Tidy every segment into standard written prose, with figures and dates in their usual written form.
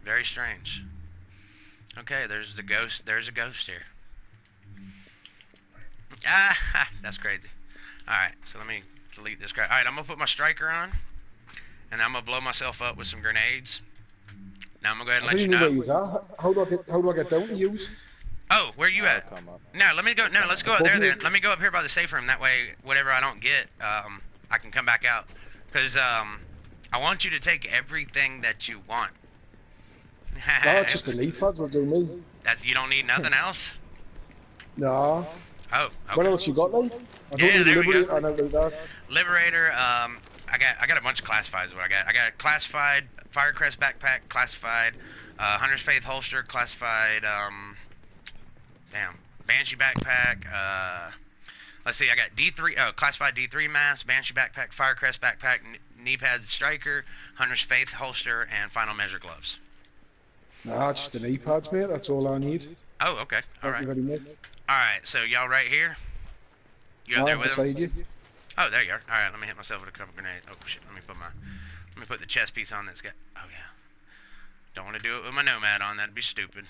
Very strange. Okay, there's the ghost. There's a ghost here. Ah, that's crazy. Alright, so let me delete this crap. Alright, I'm gonna put my striker on. And I'm gonna blow myself up with some grenades. Now I'm gonna go ahead and I let don't you even know where know. he's at. How do I get down to use? Oh, where you at? Come up. No, let me go. No, let's go up Above there you? then. Let me go up here by the safe room. That way, whatever I don't get, I can come back out. Cause I want you to take everything that you want. No, just the knee pads will do me. That's you don't need nothing else. No. Oh, okay. What else you got, like? I don't Yeah, need there we Liberator. go. I know about that. Liberator. I got a bunch of classifieds. Is what I got? I got classified Firecrest backpack, classified Hunter's Faith holster, classified damn Banshee backpack. Let's see. I got D3. Classified D3 mask, Banshee backpack, Firecrest backpack, knee pads striker, Hunter's Faith holster, and Final Measure gloves. Nah, just the knee pads, mate. That's all I need. Oh, okay. All Thank right. you very much. All right. So y'all right here. You out there with beside them? you. Oh, there you are. All right. Let me hit myself with a couple grenades. Oh shit. Let me put the chest piece on that's got. Oh yeah. Don't want to do it with my nomad on. That'd be stupid.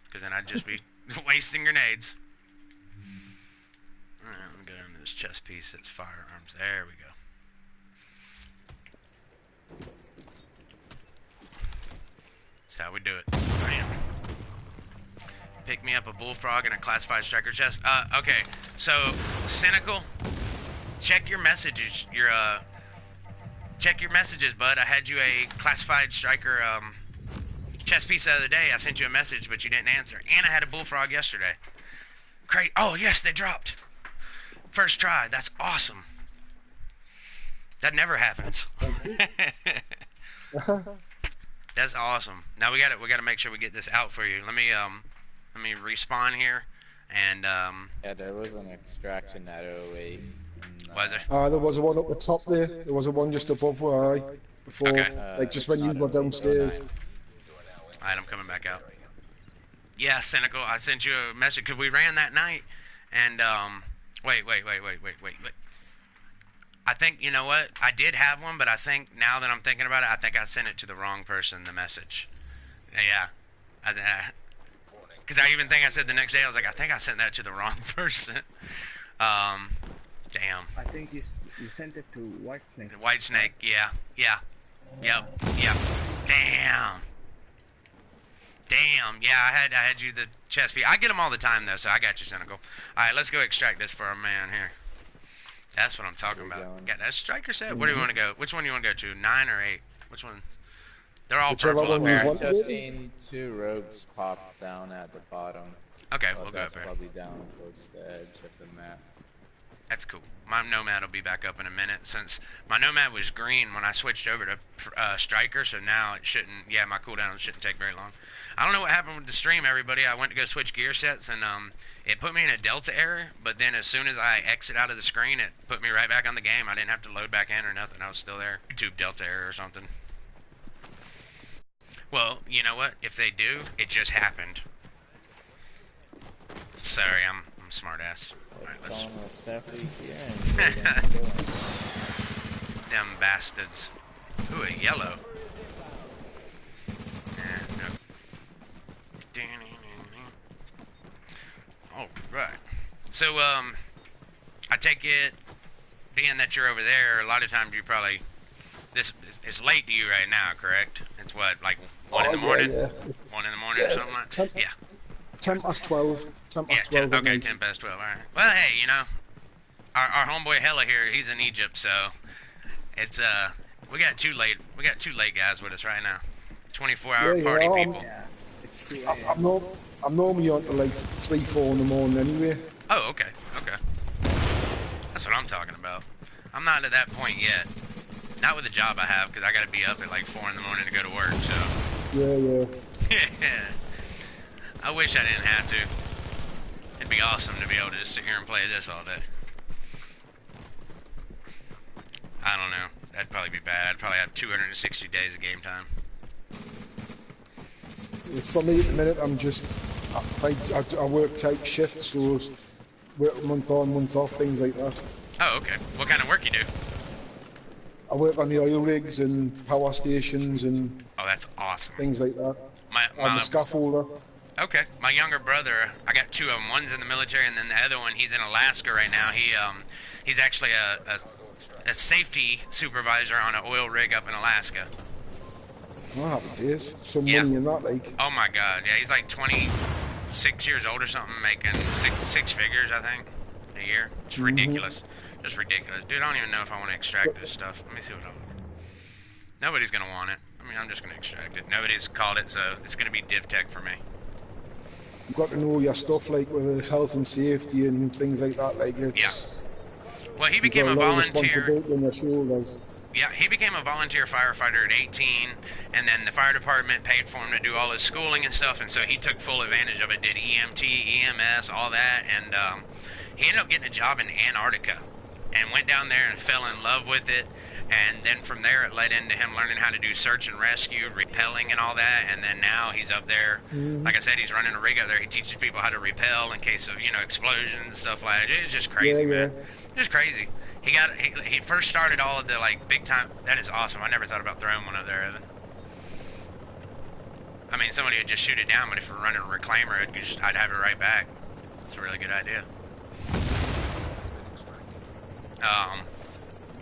Because then I'd just be wasting grenades. All right. Let me go down to this chest piece. That's firearms. There we go. That's how we do it. Bam. Pick me up a bullfrog and a classified striker chest. Okay. So, Cynical, check your messages. Check your messages, bud. I had you a classified striker chest piece the other day. I sent you a message, but you didn't answer. And I had a bullfrog yesterday. Great. Oh, yes, they dropped. First try. That's awesome. That never happens. That's awesome. Now we gotta make sure we get this out for you. Let me respawn here, and Yeah, there was an extraction at 08. Was there? There was a one up the top there. There was a one just above where I before, Okay. like just when you were downstairs. Alright, I'm coming back out. Yeah, Cynical, I sent you a message because we ran that night, and wait. I think, you know what? I did have one, but I think now that I'm thinking about it, I think I sent it to the wrong person, the message. Yeah. Because I even think I said the next day, I was like, I think I sent that to the wrong person. Damn. I think you sent it to Whitesnake. Whitesnake, yeah. Yep. Damn. Yeah, I had you the chest piece. I get them all the time, though, so I got you, Cynical. Alright, let's go extract this for our man here. That's what I'm talking about. Got that striker set? Where do you want to go? Which one do you want to go to? 9 or 8? Which one? They're all Whichever purple up one you here. want. I've just seen 2 rogues pop down at the bottom. Okay, But we'll go up that's there. probably down towards the edge of the map. That's cool. My nomad will be back up in a minute, since my nomad was green when I switched over to striker, so now it shouldn't, yeah, my cooldown shouldn't take very long. I don't know what happened with the stream, everybody. I went to go switch gear sets, and it put me in a delta error, but then as soon as I exit out of the screen, it put me right back on the game. I didn't have to load back in or nothing. I was still there. YouTube delta error or something. Well, you know what? If they do, it just happened. Sorry, I'm a smart ass. Alright, let's... Them bastards. Ooh, a yellow. No. Alright. So, I take it, being that you're over there, a lot of times you probably... It's late to you right now, correct? It's what, like 1 in the morning? Yeah. 1 in the morning or something like that? Yeah. 10 past 12. 10 Yeah, past 12. okay, 10 past 12, alright. Well, hey, you know, our homeboy Hella here, he's in Egypt, so it's, we got two late guys with us right now. 24-hour party people. Yeah, it's 2 a.m. I'm normally on to like 3, 4 in the morning anyway. Oh, okay. That's what I'm talking about. I'm not at that point yet. Not with the job I have, because I got to be up at like 4 in the morning to go to work, so. Yeah. I wish I didn't have to. It'd be awesome to be able to just sit here and play this all day. I don't know. That'd probably be bad. I'd probably have 260 days of game time. It's for me at the minute. I'm just I work tight shifts, so work month on, month off, things like that. Oh, okay. What kind of work you do? I work on the oil rigs and power stations and Oh, that's awesome. things like that. My I'm a scaffolder. Okay, my younger brother, I got two of them. One's in the military, and then the other one, he's in Alaska right now. He's actually a safety supervisor on an oil rig up in Alaska. Oh, happy days. Some Yeah. money in that, like. Oh my God, yeah, he's like 26 years old or something, making six figures, I think, a year. It's ridiculous, just ridiculous, dude. I don't even know if I want to extract this stuff. Let me see what Nobody's gonna want it. I mean, I'm just gonna extract it. Nobody's called it, so it's gonna be div tech for me. You've got to know your stuff, like with health and safety and things like that. Like it's. Well, he You've became got a lot of volunteer. responsibility on your shoulders. Yeah, he became a volunteer firefighter at 18, and then the fire department paid for him to do all his schooling and stuff, and so he took full advantage of it, did EMT, EMS, all that, and he ended up getting a job in Antarctica, and went down there and fell in love with it, and then from there it led into him learning how to do search and rescue, rappelling and all that, and then now he's up there, like I said, he's running a rig up there. He teaches people how to rappel in case of, explosions and stuff like that. It's just crazy, man. Just crazy. He first started all of the, like, big time. That is awesome. I never thought about throwing one up there, Evan. I mean, somebody would just shoot it down, but if we're running a reclaimer, I'd have it right back. It's a really good idea.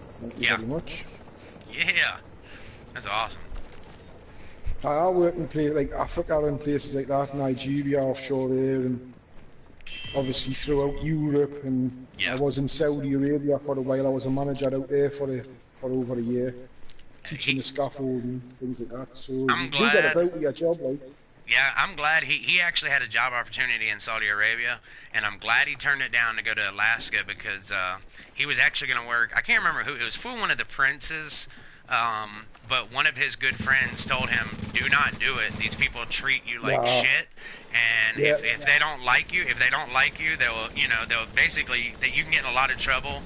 Thank you very much. Yeah. That's awesome. I work in places like Africa and places like that, Nigeria, offshore there, and obviously throughout Europe, and I was in Saudi Arabia for a while. I was a manager out there for over a year, teaching the scaffold and things like that. So you do get about with your job, like. Yeah, I'm glad he actually had a job opportunity in Saudi Arabia, and I'm glad he turned it down to go to Alaska because he was actually going to work. I can't remember who it was for, one of the princes, but one of his good friends told him, "Do not do it. These people treat you like shit, and if they don't like you, they'll basically that you can get in a lot of trouble."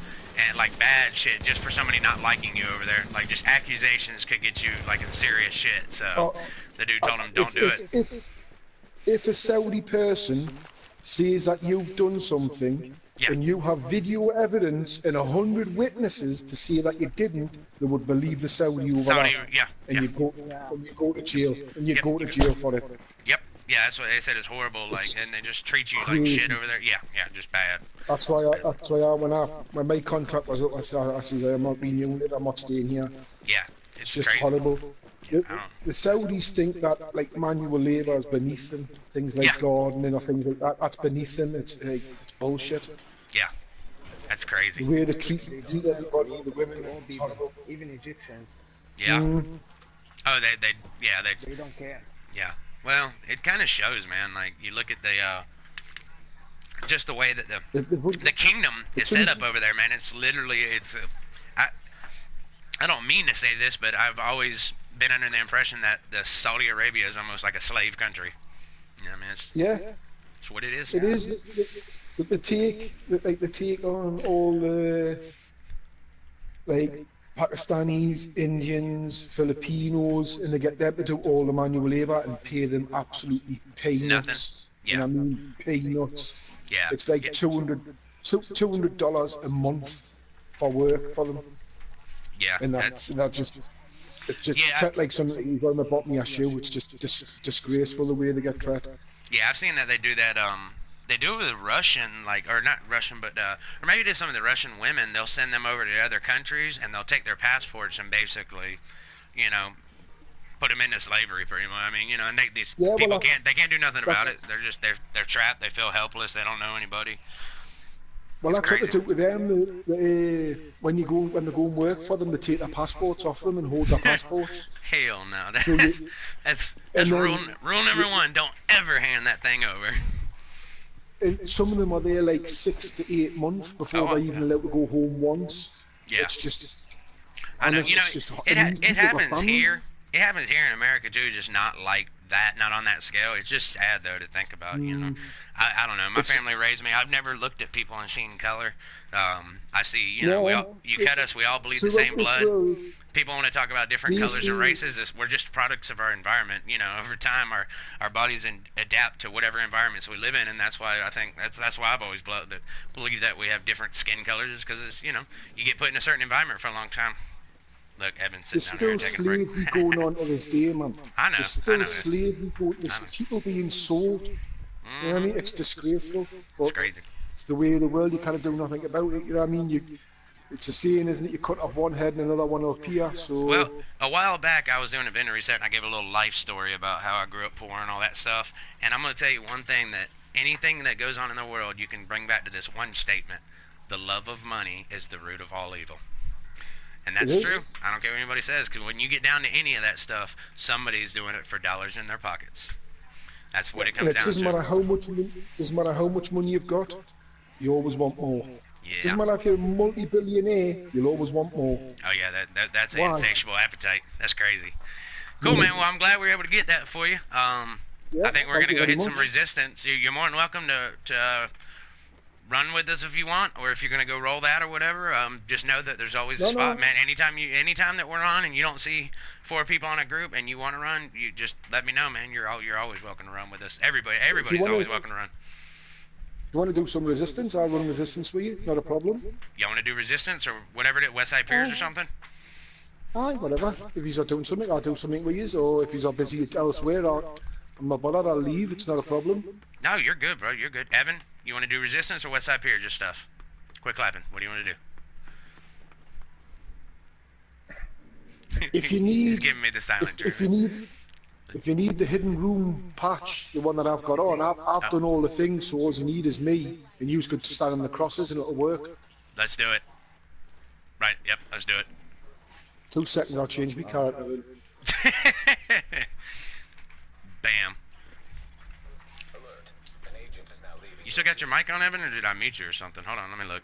And like bad shit just for somebody not liking you over there. Like just accusations could get you like in serious shit. So the dude told him don't do it. If a Saudi person says that you've done something and you have video evidence and 100 witnesses to say that you didn't, they would believe the Saudi over that. And you go to jail. And you go to jail for it. Yep. Yeah, that's what they said is horrible. Like, and they just treat you like shit over there. Yeah, just bad. That's why when my contract was up, I said I'm not renewing it. I'm not staying here. Yeah, it's just crazy. horrible. The Saudis think that like manual labour is beneath them. Things like gardening or things like that. That's beneath them. It's bullshit. Yeah, that's crazy. The way they treat everybody, the women, it's horrible. Even Egyptians. Yeah. Oh, they don't care. Yeah. Well, it kind of shows, man. Like you look at the just the way that the kingdom is set up over there, man. It's literally I don't mean to say this, but I've always been under the impression that the Saudi Arabia is almost like a slave country. You know, I mean, it's what it is. It is. They take on all the like Pakistanis, Indians, Filipinos, and they get them to do all the manual labour and pay them absolutely peanuts. Nothing. Yeah. And I mean peanuts. Yeah. It's like $200 a month for work for them. Yeah. And that just like something you got on the bottom of your shoe. It's just disgraceful the way they get treated. Yeah, I've seen that they do that. They do it with Russian, or not Russian, but or maybe just some of the Russian women. They'll send them over to other countries, and they'll take their passports and basically, put them into slavery pretty much. I mean, and these people can't do nothing about it. They're just they're trapped. They feel helpless. They don't know anybody. Well, that's what they do with them. When they go and work for them, they take their passports off them and hold their passports. Hell no, that's rule number one. Don't ever hand that thing over. And some of them are there like 6 to 8 months before they're even allowed to go home once. Yeah, it's just. I know. It happens here. It happens here in America too, just not like that, not on that scale. It's just sad though to think about. I don't know. My family raised me. I've never looked at people and seen color. I see. You cut us. We all bleed the same blood. People want to talk about different colors and races. We're just products of our environment. Over time, our bodies adapt to whatever environments we live in, and that's why I think that's why I've always believed that we have different skin colors, because you get put in a certain environment for a long time. Look, Evan's There's sitting down here still taking a slavery break. going on to this day, man. I know. There's I still know this. slavery going. I There's know. people being sold. You know what I mean? It's disgraceful. It's But crazy. it's the way of the world. You can't do nothing about it. You know what I mean? It's a saying, isn't it? You cut off one head and another one will appear. So. Well, a while back I was doing a vendor reset and I gave a little life story about how I grew up poor and all that stuff. And I'm going to tell you one thing, that anything that goes on in the world you can bring back to this one statement. The love of money is the root of all evil. And that's true. I don't care what anybody says, because when you get down to any of that stuff, somebody's doing it for dollars in their pockets. That's what it comes down to. Doesn't matter how much money you've got, you always want more. Yeah. Doesn't matter if you're a multi-billionaire, you'll always want more. Oh yeah, that's an insatiable appetite. That's crazy. Cool, man. Well, I'm glad we were able to get that for you. I think we're gonna go hit some resistance. You're more than welcome to run with us if you want, or if you're gonna go roll that or whatever. Just know that there's always a spot, man. Anytime that we're on and you don't see 4 people on a group and you want to run, you just let me know, man. You're always welcome to run with us. Everybody's always welcome to run. You want to do some resistance? I'll run resistance with you. Not a problem. You want to do resistance or whatever it is, Westside Piers or something? Aye, whatever. If he's not doing something, I'll do something with you. Or if he's not busy elsewhere, I'm not bothered. I'll leave. It's not a problem. No, you're good, bro. You're good. Evan, you want to do resistance or Westside Pier? Just stuff. Quit clapping. What do you want to do? If you need, he's giving me the silent treatment. If you need the hidden room patch, the one that I've got on, I've done all the things. So all you need is me, and you could stand on the crosses, and it'll work. Let's do it. Right. Yep. Let's do it. 2 seconds. I'll change my character then. Bam. You still got your mic on, Evan, or did I mute you or something? Hold on, let me look.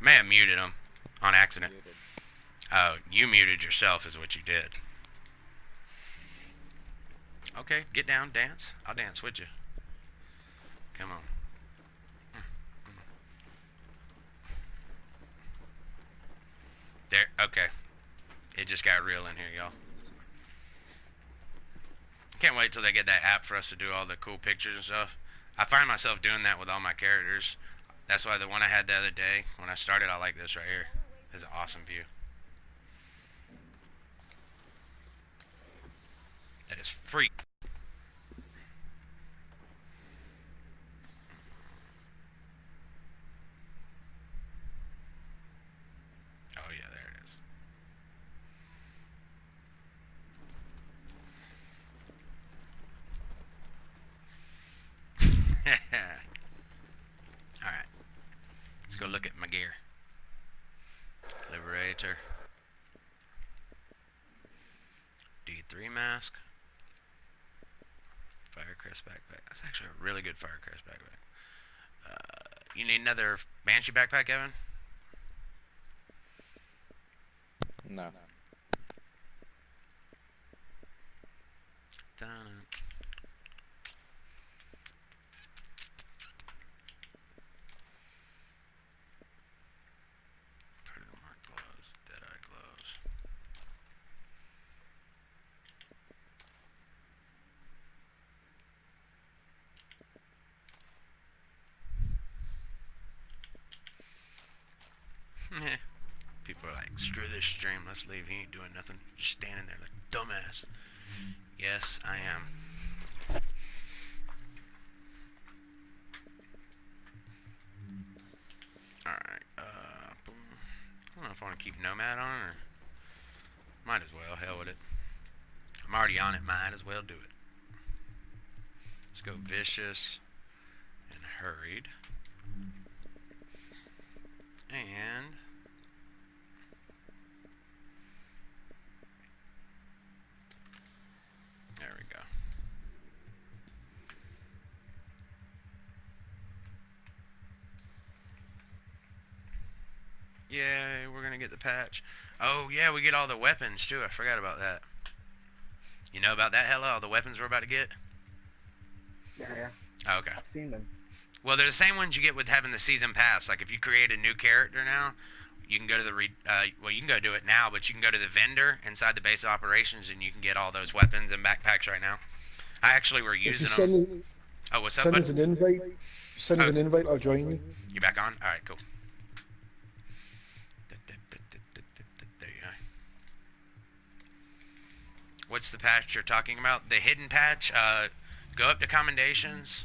May have muted him on accident. Oh, you muted yourself is what you did. Okay, get down, dance. I'll dance with you. Come on. There, okay. It just got real in here, y'all. Can't wait till they get that app for us to do all the cool pictures and stuff. I find myself doing that with all my characters. That's why the one I had the other day, when I started, I like this right here. It's an awesome view. That is free. Oh yeah, there it is. Alright. Let's go look at my gear. Liberator. D3 mask. Firecrest backpack. That's actually a really good Firecrest backpack. You need another Banshee backpack, Evan? No. Dun. Predator mark gloves, Deadeye gloves. People are like, screw this stream, let's leave. He ain't doing nothing. Just standing there like dumbass. Yes, I am. Alright, boom. I don't know if I want to keep Nomad on or... Might as well, hell with it. I'm already on it, might as well do it. Let's go Vicious and Hurried. And... there we go. Yeah, we're gonna get the patch. Oh yeah, we get all the weapons too. I forgot about that. You know about that, Hella? All the weapons we're about to get? Yeah, yeah. Oh, okay. I've seen them. Well, they're the same ones you get with having the season pass. Like if you create a new character now, you can go to the well, you can go do it now, but you can go to the vendor inside the base of operations and you can get all those weapons and backpacks right now. I actually were using them. Oh, what's up, bud? Send us an invite. Send us an invite. I'll join you. You back on? All right, cool. There you go. What's the patch you're talking about? The hidden patch. Go up to commendations.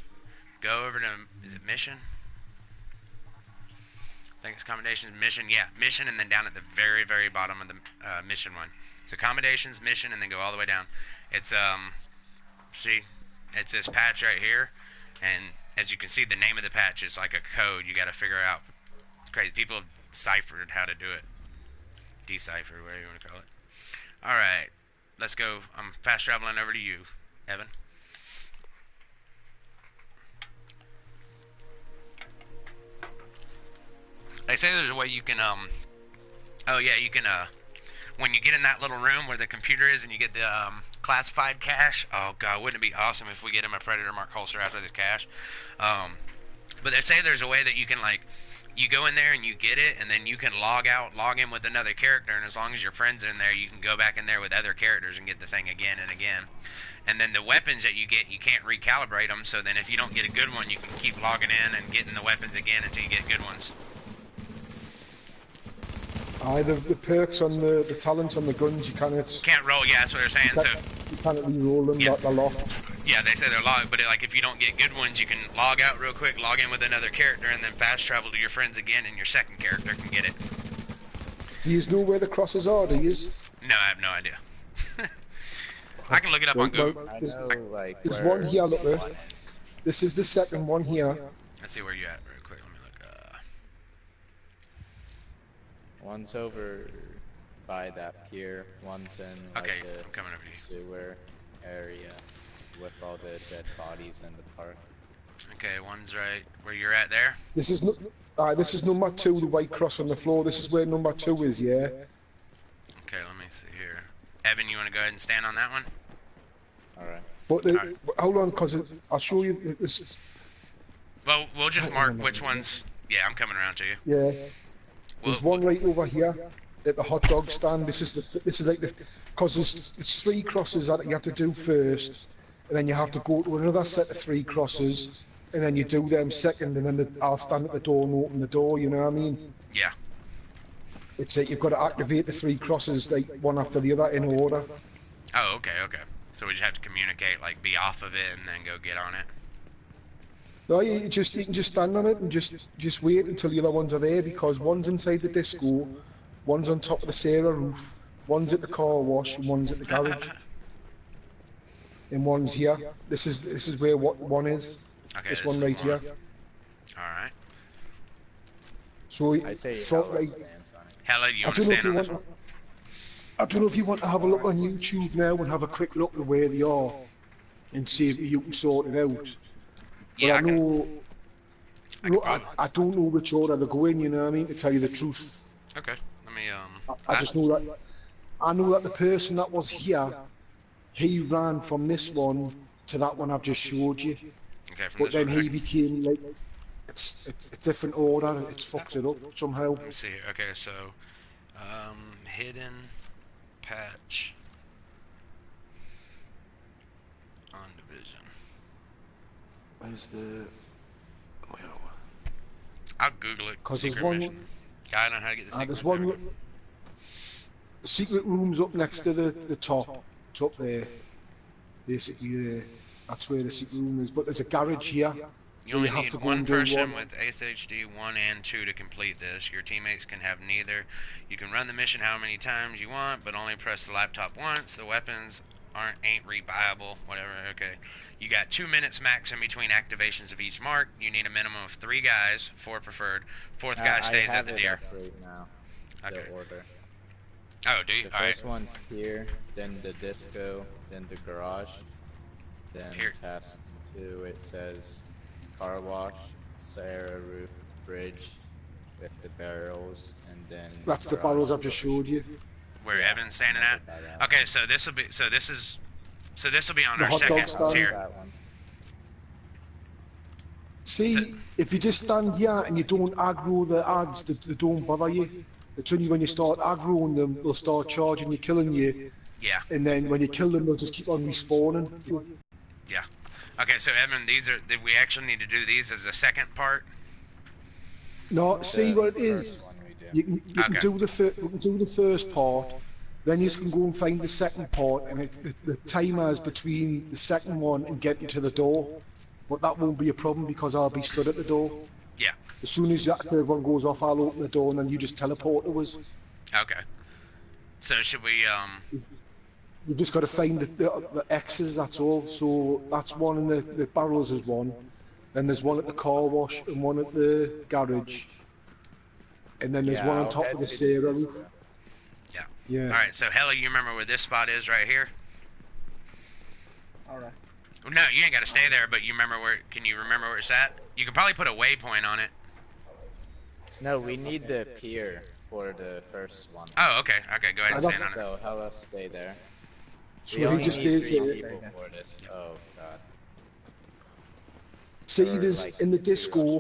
Go over to, is it mission? I think it's commendations, mission. Yeah, mission, and then down at the very, very bottom of the mission one. So accommodations, mission, and then go all the way down. It's see, it's this patch right here, and as you can see, the name of the patch is like a code you got to figure out. It's crazy. People have deciphered how to do it. Deciphered, whatever you want to call it. All right, let's go. I'm fast traveling over to you, Evan. They say there's a way you can, oh yeah, you can, when you get in that little room where the computer is and you get the, classified cache, oh god, wouldn't it be awesome if we get him a Predator Mark holster after this cache? But they say there's a way that you can, like, you go in there and you get it, and then you can log out, log in with another character, and as long as your friend's in there, you can go back in there with other characters and get the thing again and again. And then the weapons that you get, you can't recalibrate them, so then if you don't get a good one, you can keep logging in and getting the weapons again until you get good ones. Aye, the perks on the talents on the guns, you can't roll. Yeah, that's what they're saying. You can't re-roll them, yeah. like a lot. Yeah, they say they're logged, but like if you don't get good ones, you can log out real quick, log in with another character, and then fast travel to your friends again, and your second character can get it. Do you know where the crosses are? Do you? No, I have no idea. I can look it up on Google. I know, like, there's one here. Look there. This is the second one here. Let's see where you're at real quick. Let me look. One's over by that pier. One's in like okay, the I'm coming over to you. sewer area with all the dead bodies in the park. Okay, one's right where you're at there. This is this is number 2, the white cross on the floor. This is where number 2 is, yeah. Okay, let me see here. Evan, you want to go ahead and stand on that one? Alright. But hold on, cause I'll show you this. Well, we'll just mark which ones. Yeah, I'm coming around to you. Yeah. There's one right over here at the hot dog stand. This is like the, cause there's 3 crosses that you have to do first, and then you have to go to another set of 3 crosses, and then you do them second, and then I'll stand at the door and open the door. You know what I mean? Yeah. It's like you've got to activate the 3 crosses like one after the other in order. Oh, okay, okay. So we just have to communicate, like be off of it and then go get on it. No, you can just stand on it and just wait until the other ones are there, because one's inside the disco, one's on top of the Sarah roof, one's at the car wash, and one's at the garage, and one's here. This is where one is. Okay, this one right here. All right. So I say like, Hella, you want to stand on this one? I don't know if you want to have a look on YouTube now and have a quick look at where they are, and see if you can sort it out. Yeah, but I don't know which order they're going, you know what I mean, to tell you the truth. Okay, let me, I just know that, the person that was here, he ran from this one to that one I've just showed you. Okay, but then he became, like, it's a different order, it's fucked it up somehow. Let me see here. Okay, so, hidden patch on division. Where's the... I'll Google it. Cause secret there's one... mission. Yeah, I don't know how to get the secret there's one... mission. The secret room's up next to the top. It's up there. Basically there. That's where the secret room is. But there's a garage here. You only need one person with SHD 1 and 2 to complete this. Your teammates can have neither. You can run the mission how many times you want, but only press the laptop once. The weapons ain't rebuyable, whatever. Okay. You got 2 minutes max in between activations of each mark. You need a minimum of 3 guys, 4 preferred. 4th guy stays at the deer. Right now, okay. The order. Oh, do you? The first one's here, then the disco, then the garage, then here. Task 2. It says car wash, Sarah roof, bridge with the barrels, and then that's the barrels I've just showed you. Where Evan's standing at? Okay, so this will be on our second tier. See, if you just stand here and you don't aggro the ads, they don't bother you. It's only when you start aggroing them, they'll start charging you, killing you. Yeah. And then when you kill them, they'll just keep on respawning. Yeah. Okay, so Evan, we actually need to do these as a second part? No, see what it is. You can do the first part, Then you can go and find the second part, and the timer is between the second one and getting to the door. But that won't be a problem because I'll be stood at the door. Yeah. As soon as that third one goes off, I'll open the door, and then you just teleport to us. Okay. So should we You've just got to find the X's, that's all. So that's one, and the barrels is one. Then there's one at the car wash and one at the garage. And then there's one on top of the Sarah roof. Yeah. Yeah. Alright, so Hella, you remember where this spot is right here? Alright. No, you ain't gotta stay there, but you remember where, can you remember where it's at? You can probably put a waypoint on it. No, we need the pier for the first one. Oh, okay, okay, go ahead and stand on it. So, Hella, stay there. So We only he just need stays 3 here. people for this. Oh, God. See, Or, there's like, in the 2 disco,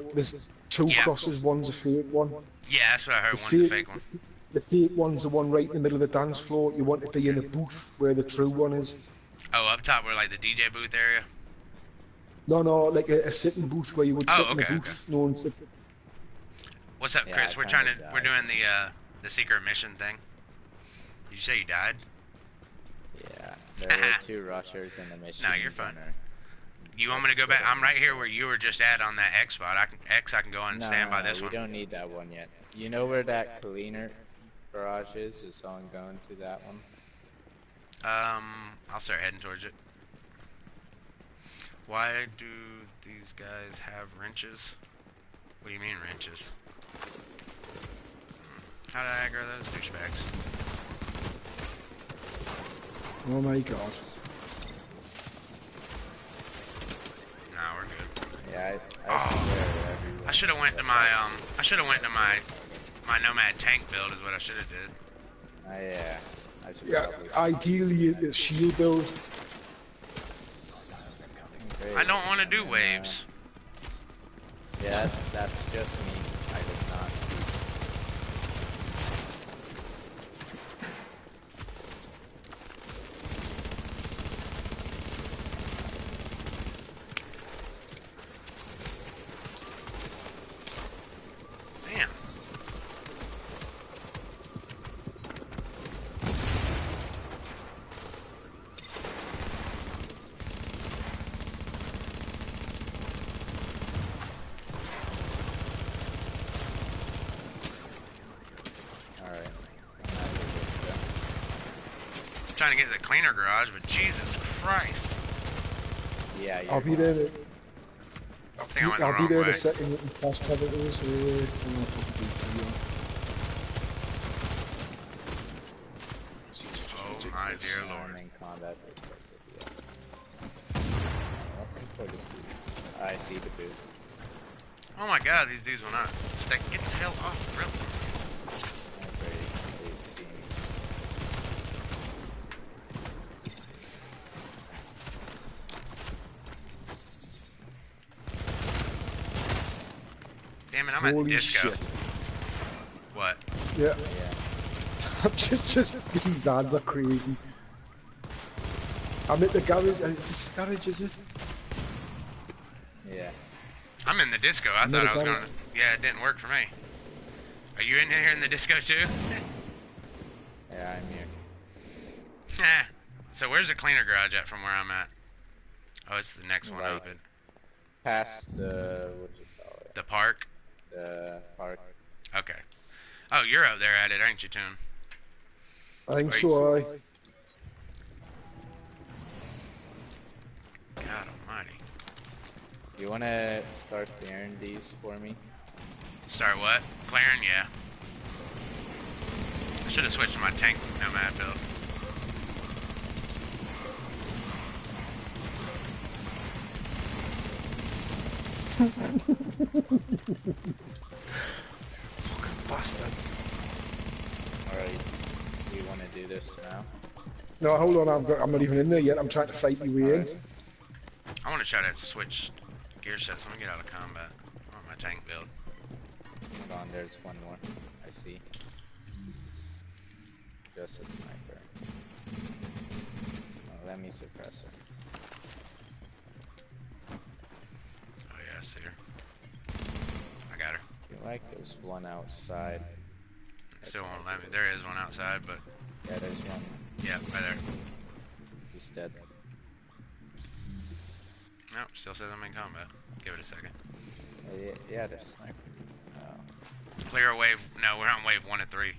rushers. there's 2 crosses, one's a fake one. Yeah, that's what I heard, one's a fake one. The fake one's the one right in the middle of the dance floor. You want to be in a booth where the true one is. Oh, up top where like the DJ booth area? No, like a sitting booth where you would sit in a booth. No one sit. What's up, Chris? I We're doing the secret mission thing. Did you say you died? Yeah, there were 2 rushers in the mission. No, you're fine. center. You want me to go back? I'm right here where you were just at on that X spot. I can go on and stand by this we one. don't need that one yet. You know where that cleaner garage is? Is someone going to that one? I'll start heading towards it. Why do these guys have wrenches? What do you mean wrenches? How did I aggro those douchebags? Oh my god. Nah, we're good. Yeah, I swear everyone. I should have went to my my Nomad tank build is what I should have did. Yeah. I should Yeah, probably- ideally a shield build. Great. I don't want to do waves. Yeah, that's just me. I did not see this. Damn. Alright. Trying to get to the cleaner garage, but Jesus Christ. Yeah, I'll be there. I think I went the I'll be wrong there way. to set in fast travel to us. Oh my dear I'm lord. in combat because of Welcome for the booth. I see the booth. Oh my god, these dudes will not stick. Get the hell off the grill. Please see me. Damn it, I'm at the Holy disco. shit. What? Yeah. Yeah. just these ads are crazy. I'm at the garage. Is this the garage, is it? Yeah. I'm in the disco. I thought I was gonna. Yeah, it didn't work for me. Are you in here in the disco too? Yeah, I'm here. So where's the cleaner garage at from where I'm at? Oh, it's the next one Right. open. Past the what do you call it? The park? The park. Okay. Oh, you're up there at it, aren't you, Toon? I think so. God almighty. You wanna start clearing these for me? Start what? Clearing? Yeah. I should have switched to my tank Nomad build. Fucking bastards. Alright. Do you wanna do this now? No, hold on. I'm not even in there yet. I'm trying to fight my way in. I want to try to switch gear sets. Let me get out of combat. I want my tank build. Hold on, there's one more. I see. Just a sniper. Oh, let me suppress her. Oh yeah, I see her. I got her. I feel like there's one outside. Still won't let me. There is one outside, but Yeah, there's one. yeah, right there. He's dead. Nope, still says I'm in combat. Give it a second. Yeah, there's a sniper. Clear a wave. No, we're on wave 1 and 3.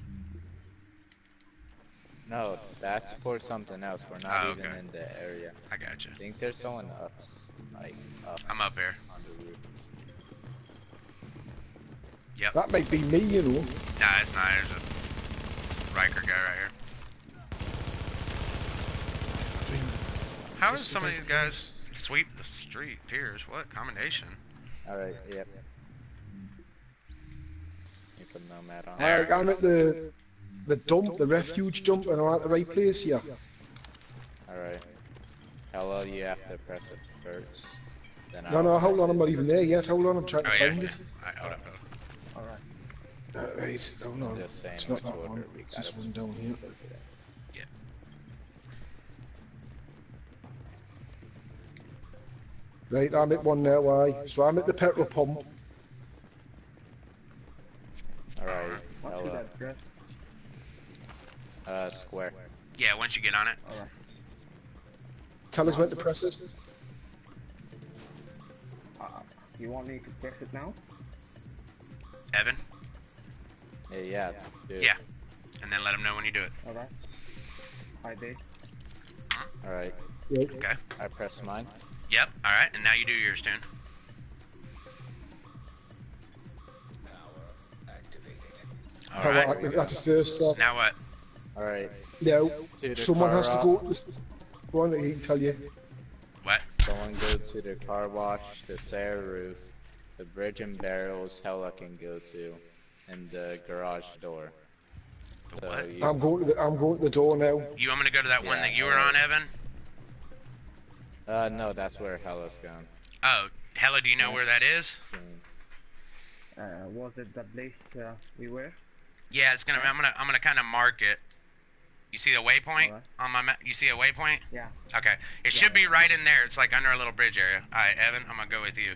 No, that's for something else. We're not Oh, even okay. in the area. I gotcha. I think there's someone up, like up I'm up here. on the roof. Yep. That might be me, you know. Nah, it's not. There's a Riker guy right here. How does some of these guys sweep the street? Piers, what commendation? Alright, yep. You put nomad on. Alright, I'm at the dump, the refuge dump, and I'm at the right place here. Alright. Hello, you have to press it first. Then No, hold on, I'm not even there yet. Hold on, I'm trying to find it. Alright, hold up. Alright. Right, hold on. Just saying It's not which that order one. we It's got this it. one down here. Yeah. Right, I'm at one now, so I'm at the petrol pump. Alright, What should I hello. press? Square. Yeah, once you get on it. Alright. Tell us when to press it. You want me to press it now? Evan? Yeah, dude. Yeah. And then let him know when you do it. Alright. I did. Alright, Right. Okay. I press mine. Yep. Alright, and now you do yours, Toon. How Alright. active that's first, Now what? Alright, Now, to the someone car has to wash. go. Go on, he can tell you. What? Someone go to the car wash, the Sarah roof, the bridge and barrels Hella can go to, and the garage door. The So what? you- I'm going to the door now. You want me to go to that one Yeah, that you were alright. on, Evan? no, that's where Hella's gone. Oh, Hella, do you know where that is? Was it the place we were? Yeah, it's gonna. I'm gonna kind of mark it. You see the waypoint Alright. on my map? You see a waypoint? Yeah. Okay. It should be right in there. It's like under a little bridge area. All right, Evan, I'm gonna go with you.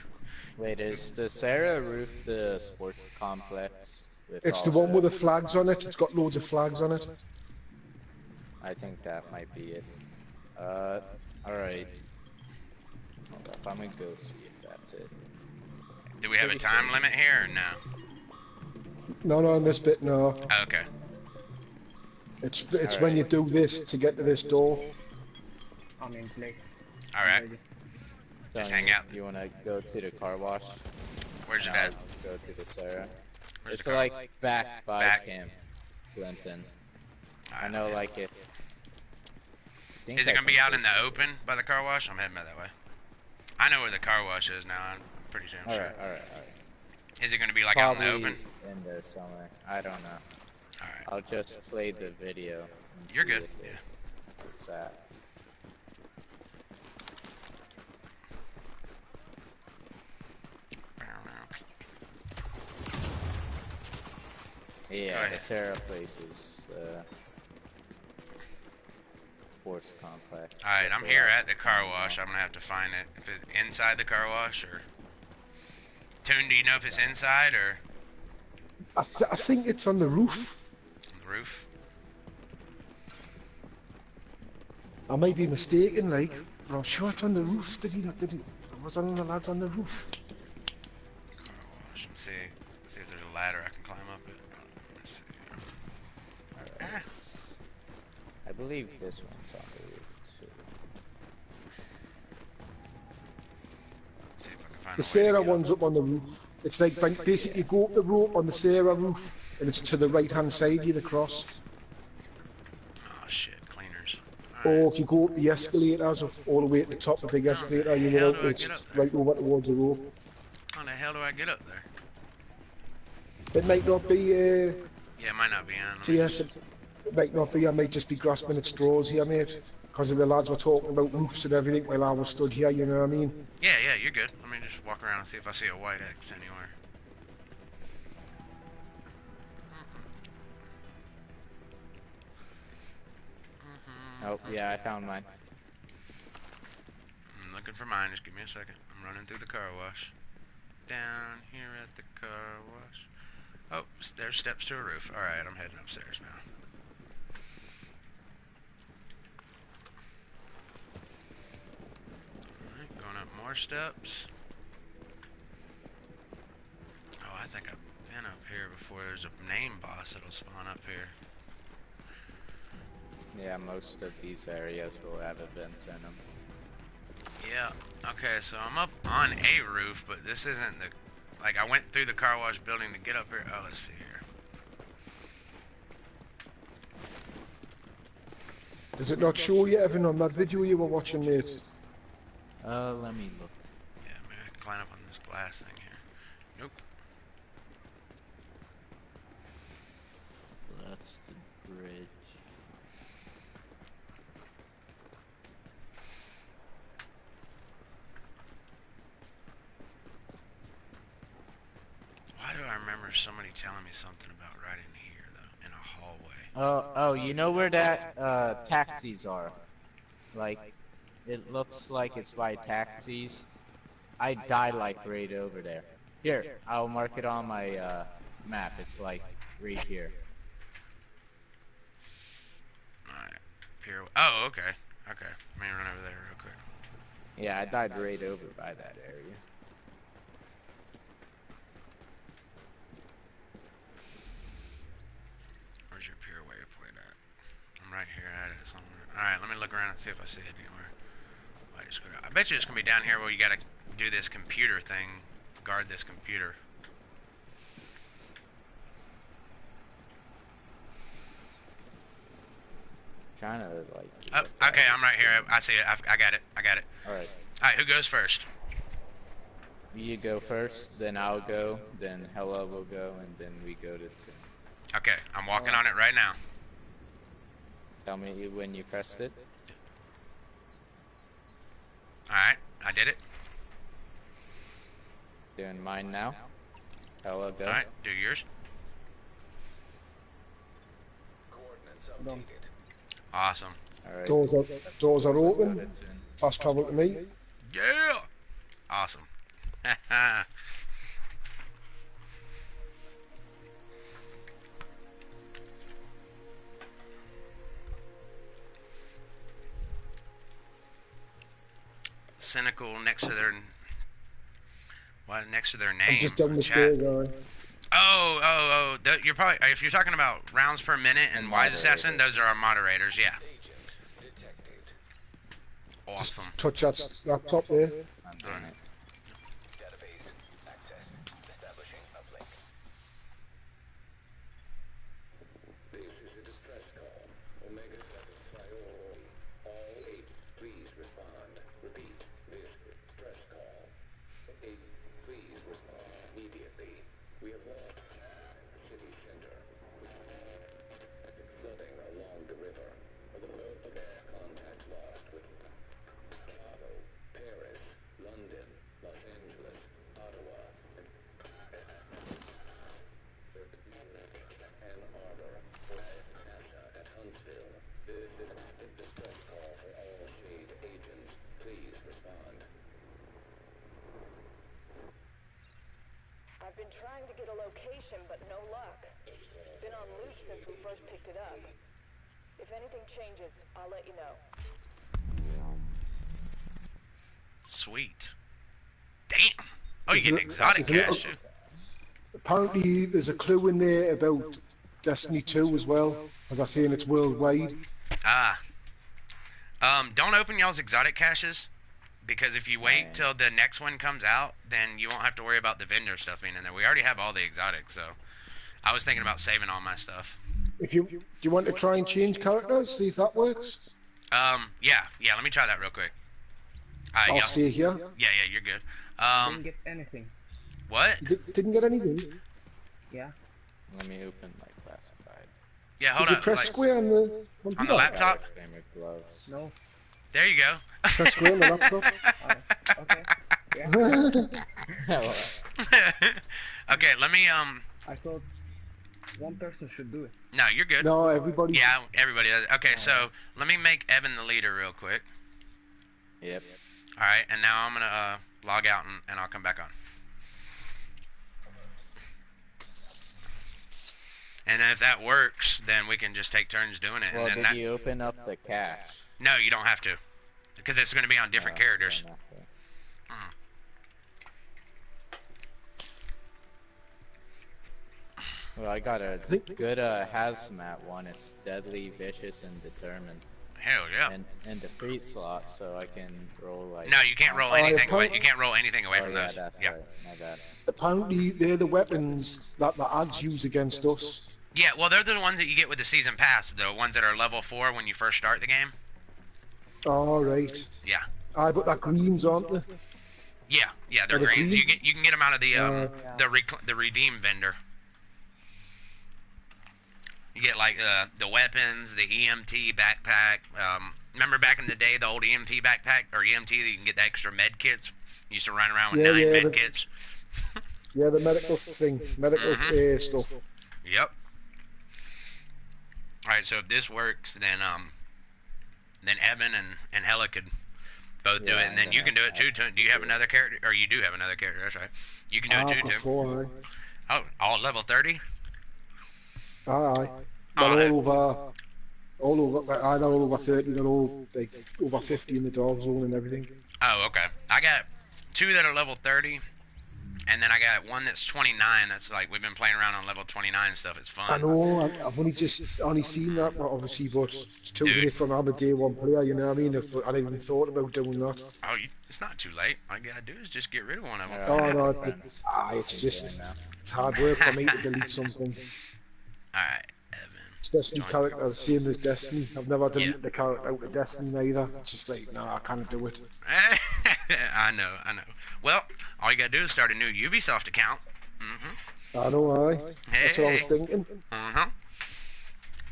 Wait, is the Sarah roof the sports complex? With It's all the one with the flags on it. It's got loads of flags on it. I think that might be it. Alright. Hold up, I'm gonna go see if that's it. Do we have a time limit here or no? No, in this bit, no. Oh, okay. It's when you do this to get to this door. I'm in place. All right. Ready. Just Tony, hang out. You wanna go to the car wash? Where's your And dad? I'll go to the Sarah. Where's It's the car? like back by Back. Camp Clinton. I Alright, know, yeah. like if. Is it gonna be out in the open by the car wash? I'm heading by that way. I know where the car wash is now. I'm pretty sure. Alright. Is it gonna be like out in the open? in there somewhere. I don't know. All right. I'll just play the video. and You're see good. if Yeah. It's at. Yeah, ahead. the Sarah place is sports complex. All right. but I'm they're here all- at the car wash. I'm gonna have to find it. If it's inside the car wash or. Toon, do you know if it's inside or I think it's on the roof. on the roof? I might be mistaken, like, but I'm sure it's on the roof. Did he? Was one of the lads on the roof? Car wash. Let's see if there's a ladder I can climb up it. Let's see. Alright. I believe this one's on the roof too. See if I can find The a way to Sarah get up. one's up on the roof. It's like basically you go up the rope on the Sarah roof, and it's to the right hand side of the cross. Oh shit, cleaners. Or if you go up the escalators, all the way at the top, the big escalator, you hell know, do I it's get up there? right over towards the rope. How the hell do I get up there? It might not be Yeah, it might not be on. Let me TS. just- It might not be. I might just be grasping at straws here, mate. Because of the lads were talking about roofs and everything while I was stood here. You know what I mean? Yeah, you're good. Let me just walk around and see if I see a white X anywhere. Oh, yeah, I found mine. I'm looking for mine. Just give me a second. I'm running through the car wash. Down here at the car wash. Oh, there's steps to a roof. Alright, I'm heading upstairs now. Alright, going up more steps. Oh, I think I've been up here before. There's a name boss that'll spawn up here. Yeah, most of these areas will have events in them. Yeah, okay, so I'm up on a roof, but this isn't the... Like, I went through the car wash building to get up here. Oh, let's see here. Does it not show you, Evan, on that video you were watching, mate? Let me look. Yeah, maybe I can climb up on this glass thing here. Nope. That's the bridge. Why do I remember somebody telling me something about right in here, though, in a hallway? Oh, you know where that, taxis are? Like, it looks like it's by taxis. I died like right over there. Here, I'll mark it on my, map. It's like right here. Alright. Here. Oh, okay. Okay. Let me run over there real quick. Yeah, I died right over by that area. Where's your pier waypoint at? I'm right here at it somewhere. Alright, let me look around and see if I see it anywhere. I bet you it's gonna be down here where you gotta do this computer thing. Guard this computer. Trying to, like... Oh, okay, I'm right here. I see it. I got it. I got it. Alright. Alright, who goes first? You go first, then I'll go, then Hella will go, and then we go to Tim. Okay, I'm walking on it right now. Tell me when you pressed it. Alright, I did it. Doing mine now. Hella, go. Alright, do yours. Done. Awesome. Alright. Doors are Let's go open. to Tim. Fast travel to me. Yeah! Awesome. Cynical next to their... What, next to their name? I'm just down the Chat. stairs, You're probably... If you're talking about rounds per minute and Wise Assassin, those are our moderators, yeah. Awesome. touch that laptop there. I'm doing it. Database access. Establishing uplink. This is a distress call. Omega 7 priority. All 8, please respond. Repeat. This is distress call. 8, please respond immediately. We have lost the city center. Flooding along the river. Contact lost with Chicago, Paris, London, Los Angeles, Ottawa, and Ann Arbor, NASA at Huntsville. Distress call for all shade agents. Please respond. I've been trying to get a location, but no luck. Been on loose since we first picked it up. If anything changes, I'll let you know. Sweet. Damn. Oh, you get an exotic cash, too. Apparently, there's a clue in there about Destiny 2 as well. As I say, and it's worldwide. Don't open y'all's exotic caches, because if you wait till the next one comes out, then you won't have to worry about the vendor stuff being in there. We already have all the exotics, so I was thinking about saving all my stuff. If you do you want to try and change characters, see if that works? Yeah, let me try that real quick. I'll yeah. stay here. Yeah, you're good. Didn't get anything. What? Didn't get anything. Yeah. Let me open my classified. Yeah, hold Did you on. press like, square on the computer? on the laptop? Gamer gloves. No. There you go. Press square on the laptop. Okay. Yeah. Okay, let me, I thought one person should do it. no, you're good. No, everybody. Yeah, everybody does. Okay, so let me make Evan the leader real quick. Yep. Alright, and now I'm gonna log out and I'll come back on. And if that works, then we can just take turns doing it. Well, And then did that. you open up the cache? No, you don't have to, because it's going to be on different characters. Don't have to. Mm. Well, I got a good hazmat one. It's deadly, vicious, and determined. Hell yeah. And the free slot, so I can roll like. No, you can't roll anything away. You can't roll anything away from yeah, those. That's Yeah. right. My bad. Apparently, they're the weapons that the ads use against us. Yeah, well, they're the ones that you get with the season pass, the ones that are level 4 when you first start the game. All right. Yeah. Aye, but that greens, aren't they? Yeah, they're Are they greens. green? You can get them out of the redeem vendor. You get like the weapons, the EMT backpack. Remember back in the day, the old EMT backpack or EMT that you can get the extra med kits. You used to run around with 9 med kits. Yeah, the medical thing, medical stuff. Yep. All right, so if this works, then Evan and Hella could both do it, and then you can do it too. Do you have another character? Or you do have another character? That's right. You can do it too, Tim. Oh, all level 30. Aye. They're all over. They're all over 30. They're all like over 50 in the dog zone and everything. Oh, okay. I got 2 that are level 30, and then I got 1 that's 29. That's like we've been playing around on level 29 stuff. It's fun. I know. I've only seen that, obviously, but it's too late for I'm a day one player. You know what I mean? If I hadn't even thought about doing that. Oh, it's not too late. All you gotta do is just get rid of one of them. Oh no, it's just it's hard work for me to delete something. All right, Evan. Especially characters same as Destiny. I've never deleted the character out of Destiny either. It's just like, no, I can't do it. I know. Well, all you gotta do is start a new Ubisoft account. I know, aye. That's what I was thinking. All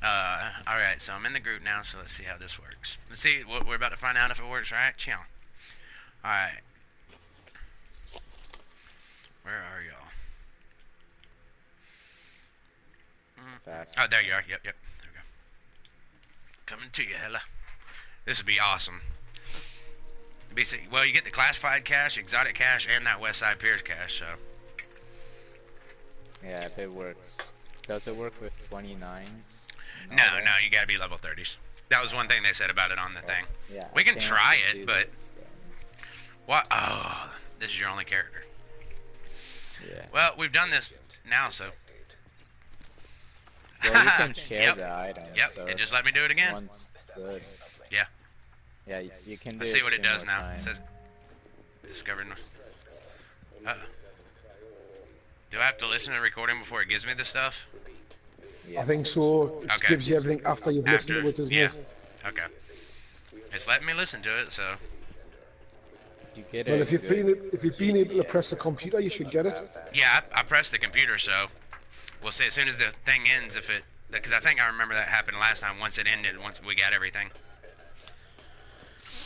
right, so I'm in the group now, so let's see how this works. Let's see, we're about to find out if it works, right? Chill. All right. Where are y'all? Fast. Oh, there you are. Yep. There we go. Coming to you, Hella. This would be awesome. Well, you get the classified cache, exotic cache, and that Westside Piers cache, so. Yeah, if it works. Does it work with 29s? No, you gotta be level 30s. That was one thing they said about it on the thing. Yeah, we can try it, but... What? Then. Oh, this is your only character. Yeah. Well, we've done this now, so... Well, you can share the item. Yep, so it just let me do it again. One's good. Yeah. Yeah, you can do Let's see what it does now. Times. It says... Discovered... Uh-oh. Do I have to listen to the recording before it gives me the stuff? I think so. It gives you everything after you've listened to it, doesn't it? Okay. It's letting me listen to it, so... You get Well, it if you've been able to press the computer, you should get it. Yeah, I pressed the computer, so... We'll see as soon as the thing ends if it... Because I think I remember that happened last time, once it ended, once we got everything.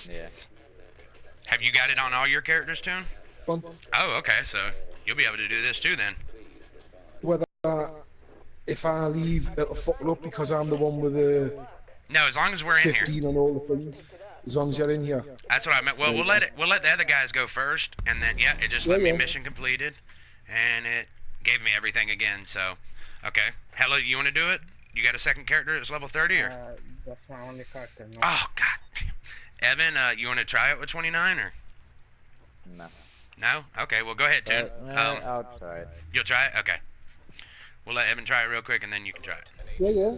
Yeah. Have you got it on all your characters, Toon? Oh, okay, so you'll be able to do this too then. Whether if I leave, it'll fuck it up because I'm the one with the... No, as long as we're in here. 15 on all the things. As long as you're in here. That's what I meant. Well, we'll let the other guys go first, and then it just let me mission completed, and it gave me everything again. So, okay, Hello, you want to do it? You got a second character that's level 30 or? That's my only character. No. Oh God, Evan, you want to try it with 29 or? No. No? Okay, well go ahead, Toon. I'll try it. You'll try it? Okay. We'll let Evan try it real quick, and then you can try it. Yeah.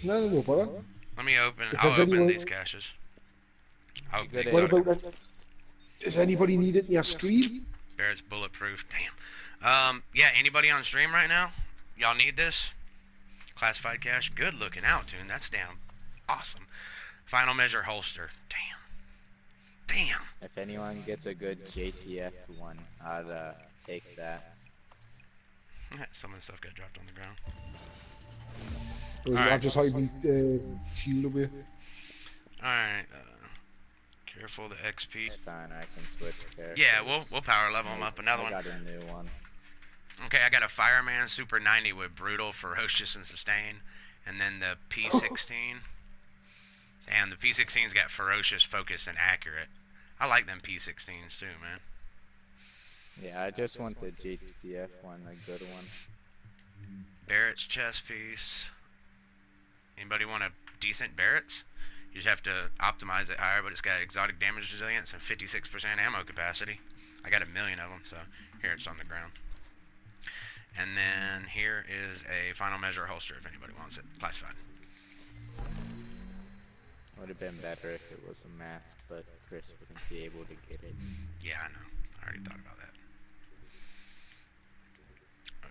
No bother. Let me open. I'll open these caches. What about? Does anybody need it in your stream? Barrett's bulletproof. Damn. Yeah. Anybody on stream right now? Y'all need this? Classified cache. Good looking out, Toon. That's damn awesome. Final measure holster. Damn. If anyone gets a good JTF one, I'd take that. Some of the stuff got dropped on the ground. I'll just hide my shield away. Alright, careful the XP. It's fine, I can switch characters. Yeah, we'll power level them up. Another one. I got a new one. Okay, I got a Fireman Super 90 with Brutal, Ferocious, and Sustain. And then the P16. And the P16's got Ferocious, Focus, and Accurate. I like them P16s too, man. Yeah, I just want the JTF one, a good one. Barrett's chest piece. Anybody want a decent Barrett's? You just have to optimize it higher, but it's got exotic damage resilience and 56% ammo capacity. I got 1,000,000 of them, so here it's on the ground. And then here is a final measure holster if anybody wants it. Classified. Would have been better if it was a mask, but Chris wouldn't be able to get it. Yeah, I know. I already thought about that. Oh,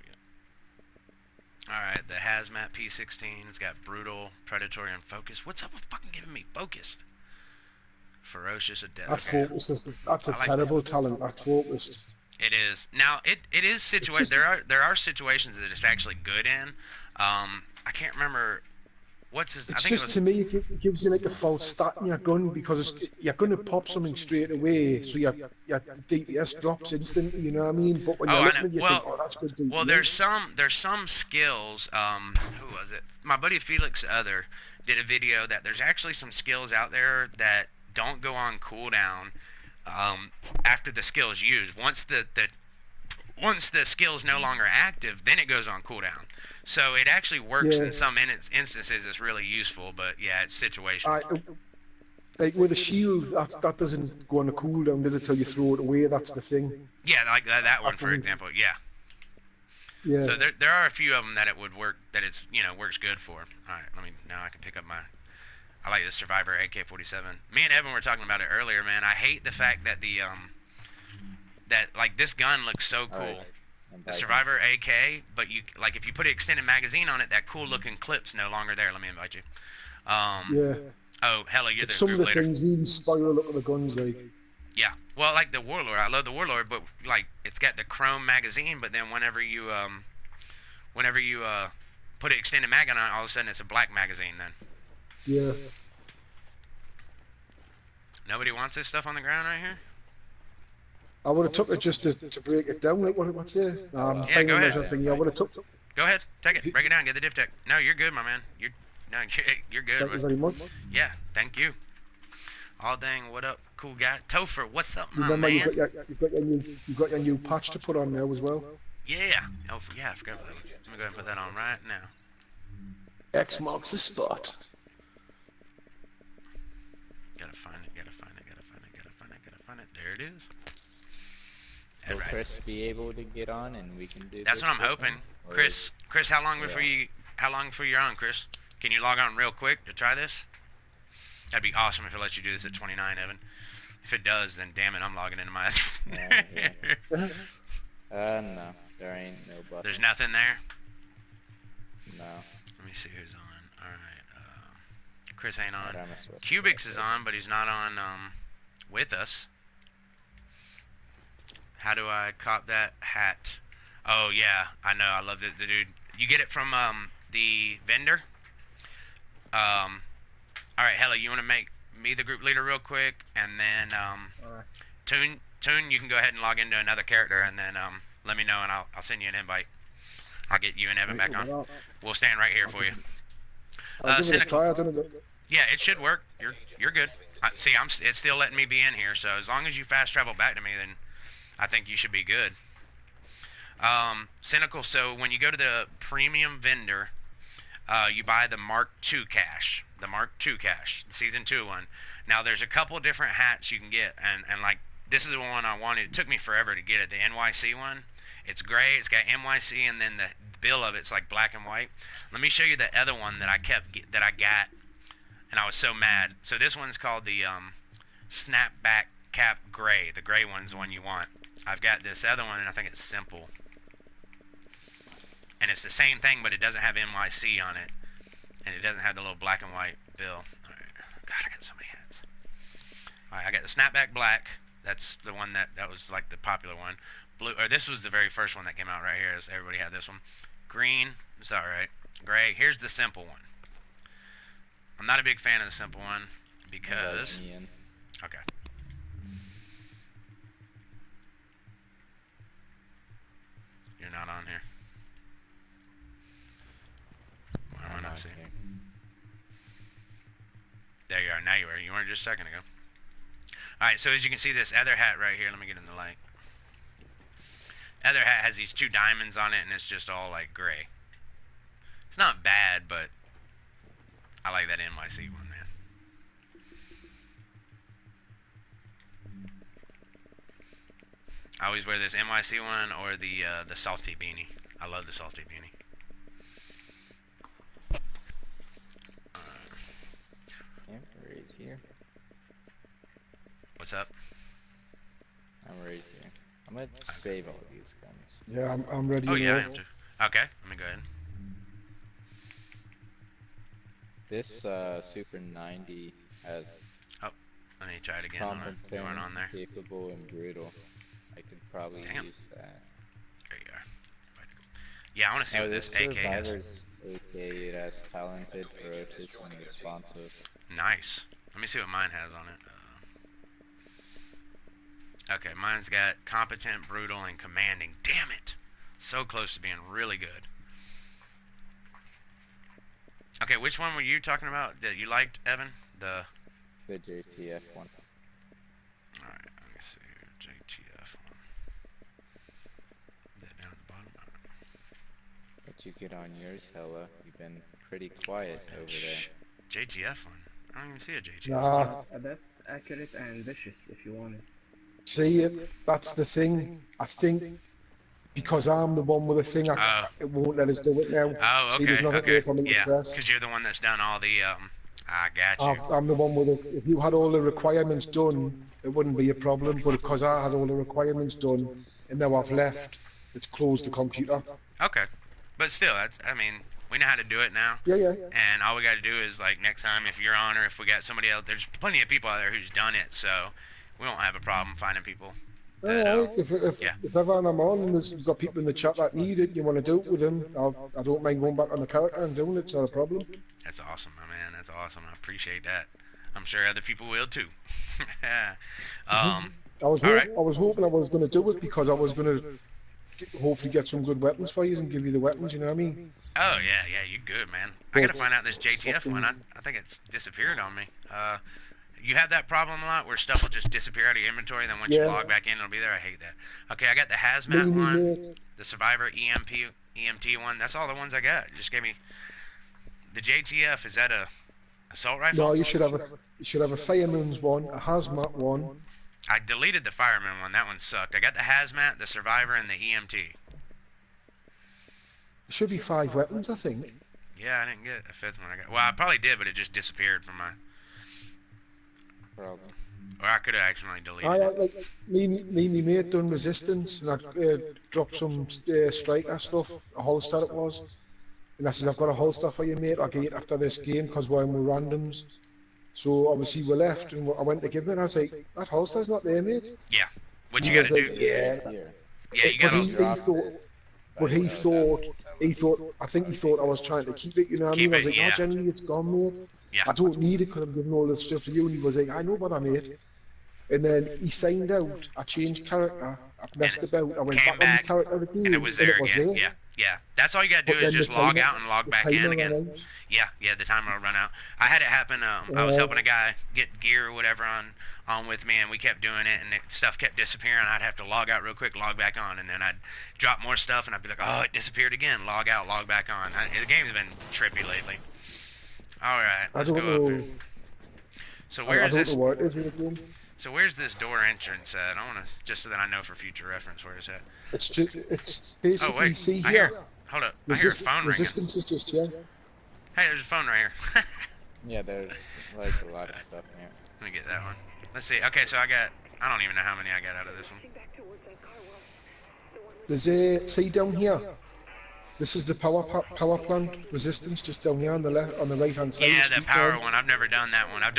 yeah. Alright, the Hazmat P16. It's got brutal, predatory, and focused. What's up with fucking giving me focused? Ferocious of death. That focus is that's a terrible talent. That focused. It is. Now it is situated. There are situations that it's actually good in. I can't remember what's his. It's just to me it gives you like a false stat in your gun because you're going to pop something straight away, so your DPS drops instantly. You know what I mean? But when you're looking, you think, oh, that's good DPS. Well, there's some skills. Who was it? My buddy Felix Other did a video that there's actually some skills out there that don't go on cooldown after the skill is used. Once the skill is no longer active, then it goes on cooldown. So it actually works in some instances. It's really useful, but yeah, it's situational. Like with a shield, that doesn't go on a cooldown, does it? Till you throw it away. That's the thing. Yeah, like that one for example. Yeah. Yeah. So there are a few of them that it would work. That it's works good for. All right, now I can pick up my. I like the Survivor AK-47. Me and Evan were talking about it earlier, man. I hate the fact that like this gun looks so cool. Right. The Survivor AK, but if you put an extended magazine on it, that cool looking clip's no longer there. Let me invite you. Yeah. Oh, hella, you're some of the things really spoil the look of the guns, like. Yeah. Well, like the Warlord, I love the Warlord, but like it's got the chrome magazine, but then whenever you put an extended mag on it, all of a sudden it's a black magazine then. Yeah. Nobody wants this stuff on the ground right here? I would have took it just to break it down. Like what's it? Yeah, go ahead. Thing. I would have took. Go ahead, take it, break it down, get the diff tech. No, you're good, my man. You're good. Thank you very much. Yeah, thank you. All dang, what up, cool guy? Topher, what's up, my Remember, man? You've got your new patch to put on there as well. Yeah. Oh, yeah, I forgot about that. Let me go ahead and put that on right now. X marks the spot. Gotta find it. There it is. Will Chris be able to get on and we can do That's what I'm hoping. Chris, how long before you're on, Chris? Can you log on real quick to try this? That'd be awesome if it lets you do this at 29, Evan. If it does, then damn it, I'm logging into my... No, there ain't no button. There's nothing there? No. Let me see who's on. Alright, Chris ain't on. Cubics is on, but he's not on with us. How do I cop that hat? Oh yeah, I know. I love the dude. You get it from the vendor. All right, Hella, you want to make me the group leader real quick, and then Toon, you can go ahead and log into another character, and then let me know, and I'll send you an invite. I'll get you and Evan back on. We'll stand right here for you. I'll give it a try. Yeah, it should work. You're good. See, it's still letting me be in here, so as long as you fast travel back to me, then I think you should be good. Cynical, so when you go to the premium vendor, you buy the Mark II cache. The Mark II cache, the Season 2 one. Now, there's a couple different hats you can get, and like, this is the one I wanted. It took me forever to get it, the NYC one. It's gray, it's got NYC, and then the bill of it's like black and white. Let me show you the other one that I got, and I was so mad. So this one's called the Snapback Cap Gray. The gray one's the one you want. I've got this other one, and I think it's simple. And it's the same thing, but it doesn't have NYC on it. And it doesn't have the little black and white bill. Alright. God, I got so many hats. Alright, I got the Snapback Black. That's the one that was like the popular one. Blue, or this was the very first one that came out right here. So everybody had this one. Green, it's alright. Gray, here's the simple one. I'm not a big fan of the simple one because... Okay. You're not on here. Why am I not seeing? There you are. Now you are. You weren't just a second ago. Alright, so as you can see, this other hat right here, let me get in the light. Other hat has these two diamonds on it, and it's just all like gray. It's not bad, but I like that NYC one, man. I always wear this NYC one or the salty beanie. I love the salty beanie. Yeah, right here. What's up? I'm right here. I'm gonna save all these guns. Yeah, I'm ready. Oh yeah, I to am too. Okay, let me go ahead. This Super 90 has Oh, let me try it again. competent, Going on there. capable, and brutal. I could probably use that. There you are. Yeah, I want to see what this AK has. Survivor's AK, it has talented, ferocious, and responsive. Nice. Let me see what mine has on it. Okay, mine's got competent, brutal, and commanding. Damn it! So close to being really good. Okay, which one were you talking about that you liked, Evan? The JTF one. Alright, let me see. JTF one. Is that down at the bottom? What you get on yours, Hella? You've been pretty quiet over there. JTF one? I don't even see a JTF. Nah. That's accurate and vicious if you want it. See it? That's the thing. I think because I'm the one with the thing, it won't let us do it now. Oh, okay. See, there's nothing there for me to press. Because you're the one that's done all the, I got you. I'm the one with it. If you had all the requirements done, it wouldn't be a problem. But because I had all the requirements done, and now I've left, it's closed the computer. Okay. But still, that's, I mean, we know how to do it now. Yeah, yeah. And all we got to do is, like, next time, if you're on or if we got somebody else, there's plenty of people out there who's done it, so we won't have a problem finding people. That, if ever I'm on and you've got people in the chat that need it, you want to do it with them, I don't mind going back on the character and doing it, it's not a problem. That's awesome, my man. That's awesome. I appreciate that. I'm sure other people will too. I was hoping I was going to do it because I was going to hopefully get some good weapons for you and give you the weapons, you know what I mean? Oh, yeah, you're good, man. I got to find out this JTF one. I think it's disappeared on me. You have that problem a lot where stuff will just disappear out of your inventory, then once you log back in, it'll be there. I hate that. Okay, I got the hazmat one, the survivor EMT one. That's all the ones I got. Just gave me the JTF. Is that a assault rifle? No, you should have a fireman's one, a hazmat one. I deleted the fireman one. That one sucked. I got the hazmat, the survivor, and the EMT. There should be 5 weapons, I think. Yeah, I didn't get a 5th one. Well, I probably did, but it just disappeared from my. Problem. Or I could have actually deleted it. Like me mate done resistance, and I dropped some striker stuff, a holster it was. And I said, I've got a holster for you, mate. I'll get it after this game because we're in with randoms. So obviously we left, and I went to give it. And I was like, that holster's not there, mate. Yeah. What you got to do? Yeah. Yeah, you got to. But he thought, I think he thought I was trying to keep it, you know what I mean? I was like, oh, generally it's gone, mate. Yeah. I don't need it because I'm giving all this stuff to you. And he was like, I know what I made. And then he signed out, I changed character, I messed about, I went back on the character again, and it was there again. Yeah. That's all you gotta do is just log out and log back in again. Yeah, the timer will run out. I had it happen, I was helping a guy get gear or whatever on with me, and we kept doing it, and stuff kept disappearing. I'd have to log out real quick, log back on, and then I'd drop more stuff, and I'd be like, oh, it disappeared again, log out, log back on. The game's been trippy lately. Alright, let's go up here. So where is this? So where's this door entrance at? I want to, just so that I know for future reference, where is that? It's basically, see here. Hold up, I hear a phone ringing. Resistance is just here. Hey, there's a phone right here. Yeah, there's like a lot of stuff here. Let me get that one. Let's see. Okay, so I don't even know how many I got out of this one. There's a, see down here. This is the power plant resistance, just down here on the left, on the right hand side. Yeah, the power one. I've never done that one. I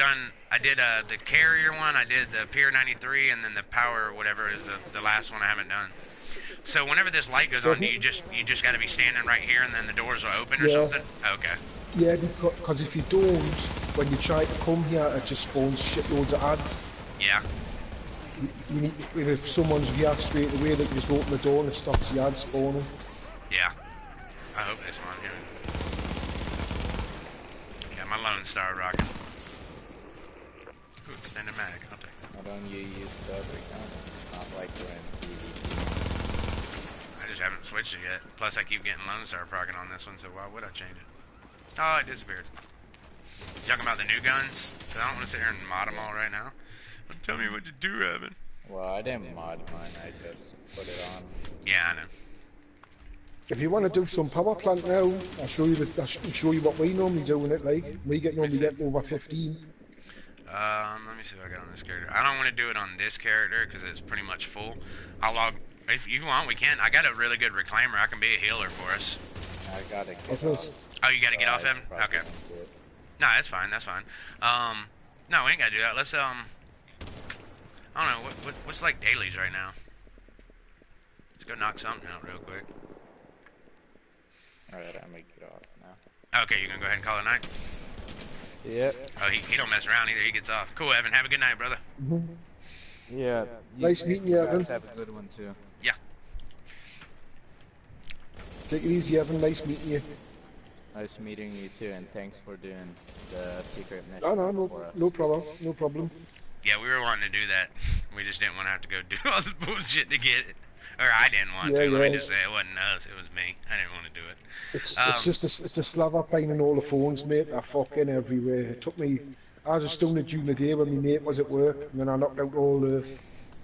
did the carrier one. I did the Pier 93, and then the power whatever is the last one I haven't done. So whenever this light goes on, you just got to be standing right here, and then the doors will open or something. Okay. Yeah, because if you don't, when you try to come here, it just spawns shitloads of ads. Yeah. You need, if someone's here straight away, they can just open the door and it stops the ads spawning. Yeah. I hope they spawn here. Yeah, my Lone Star rocking. Ooh, extended mag. I'll take it. Why don't you use the other gun? It's not like we're in PvP. I just haven't switched it yet. Plus, I keep getting Lone Star progging on this one, so why would I change it? Oh, it disappeared. You talking about the new guns? Because I don't want to sit here and mod them all right now. But tell me what to do, Evan. Well, I didn't mod mine, I just put it on. Yeah, I know. If you want to do some power plant now, I'll show you what we normally do in it. Like we normally get over 15. Let me see what I got on this character. I don't want to do it on this character because it's pretty much full. I'll log. If you want, we can. I got a really good reclaimer. I can be a healer for us. I gotta get off. Oh, you gotta get off him? Okay. No, that's fine. That's fine. No, we ain't gotta do that. Let's I don't know what's like dailies right now. Let's go knock something out real quick. Alright, I'm gonna get off now. Okay, you gonna go ahead and call it a night? Yep. Oh, he don't mess around either. He gets off. Cool, Evan. Have a good night, brother. Yeah. Nice meeting you, Evan. Guys have a good one too. Yeah. Take it easy, Evan. Nice meeting you. Nice meeting you too, and thanks for doing the secret mission for us. No problem. No problem. Yeah, we were wanting to do that. We just didn't want to have to go do all the bullshit to get it. Or I didn't want to. Let me just say it wasn't us. It was me. I didn't want to do it. It's a slaver finding all the phones, mate. They're fucking everywhere. It took me. I was doing it during the day when my mate was at work, and then I knocked out all the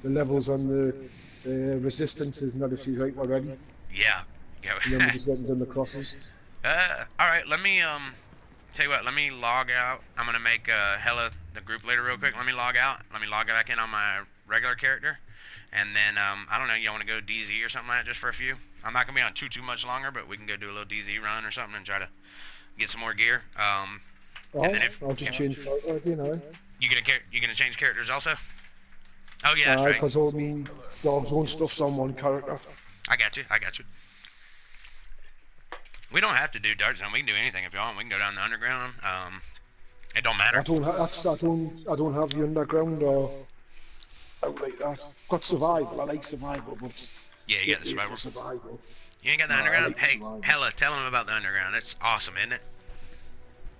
levels on the resistances, and that is right already. Yeah. And then we just went and done the crosses. Alright, let me, tell you what, let me log out. I'm gonna make, Hella the group leader real quick. Let me log out. Let me log back in on my regular character. And then, I don't know, y'all wanna go DZ or something like that just for a few? I'm not gonna be on too much longer, but we can go do a little DZ run or something and try to get some more gear. And then I'll just change again, You gonna change characters also? Oh yeah, that's right. Because all me dog's own stuff's on one character. I got you. We don't have to do Dart Zone. We can do anything if you want. We can go down the underground. It don't matter. I don't have the underground or out like that. I've got survival. I like survival, but yeah, you got the survival. You ain't got the underground? Hey, Hella, tell them about the underground. That's awesome, isn't it?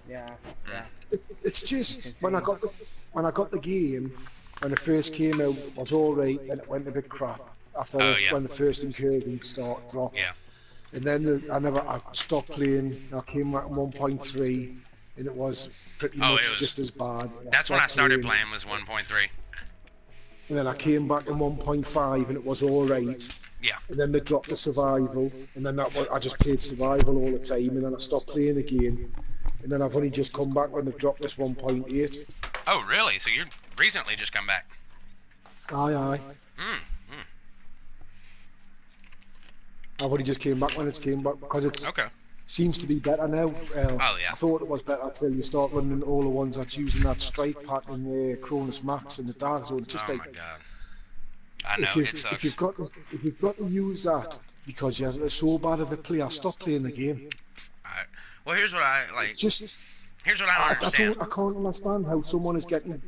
Yeah. It's just when I got the game when it first came out, it was all right, and it went a bit crap after when the first incursion dropped. Yeah. And then I stopped playing. I came back at 1.3, and it was pretty much just as bad. That's when I started playing was 1.3. And then I came back in 1.5, and it was all right. Yeah. And then they dropped the survival, and then I just played survival all the time, and then I stopped playing again. And then I've only just come back when they've dropped this 1.8. Oh, really? So you're recently just come back? Aye. I've only just came back when it's came back because it seems to be better now. I thought it was better till you start running all the ones that's using that strike pattern, the Cronus Max and the Dark Zone. Just my god! I know it sucks. If you've got to use that because you're so bad of a player, stop playing the game. Well, here's what I like. Here's what I don't understand. I can't understand how someone is getting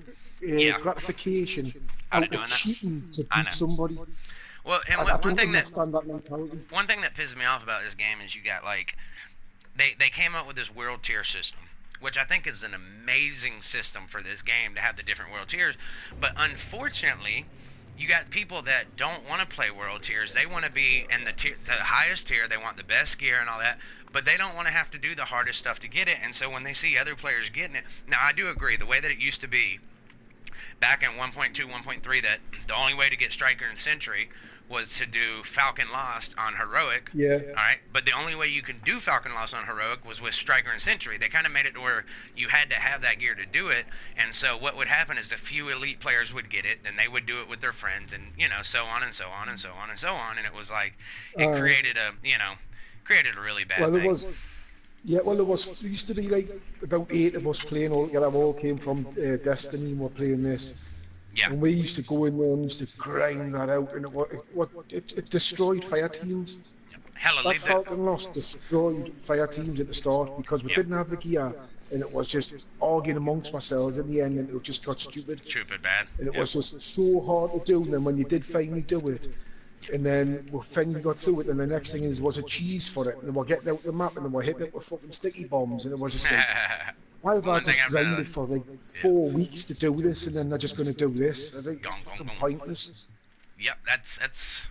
gratification out of cheating to beat somebody. Well, and one thing that pisses me off about this game is you got like they came up with this world tier system, which I think is an amazing system for this game to have the different world tiers. But unfortunately, you got people that don't want to play world tiers. They want to be in the highest tier. They want the best gear and all that, but they don't want to have to do the hardest stuff to get it. And so when they see other players getting it, now I do agree the way that it used to be back in 1.2, 1.3, that the only way to get Striker and Sentry was to do Falcon Lost on Heroic. Yeah. Alright? But the only way you can do Falcon Lost on Heroic was with Striker and Sentry. They kind of made it to where you had to have that gear to do it. And so what would happen is a few elite players would get it, then they would do it with their friends, and, so on and so on and so on and so on. And it was like, it created a really bad thing. There used to be like about 8 of us playing all together. We all came from Destiny and we're playing this. Yeah. And we used to go in there and used to grind that out, and it destroyed fire teams. That Falcon Lost destroyed fire teams at the start because we didn't have the gear, and it was just arguing amongst ourselves in the end, and it just got stupid. Stupid bad. And it was just so hard to do, and then when you did finally do it, and then we finally got through it, and the next thing was a cheese for it, and then we're getting out the map, and then we're hitting it with fucking sticky bombs, and it was just like, why have I just grinded for like 4 weeks to do this, and then they're just going to do this? I think it's fucking pointless. Yep, that's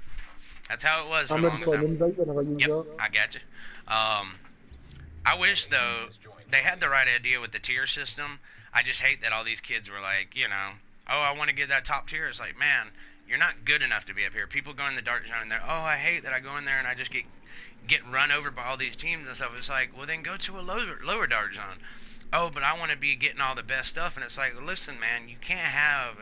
That's how it was for I'm the ready longest for an time. invite whenever you Yep, go. I got you. I wish though they had the right idea with the tier system. I just hate that all these kids were like, you know, oh, I want to get that top tier. It's like, man, you're not good enough to be up here. People go in the dark zone and they're, oh, I hate that I go in there and I just get run over by all these teams and stuff. It's like, well, then go to a lower dark zone. Oh, but I want to be getting all the best stuff, and it's like, well, listen, man, you can't have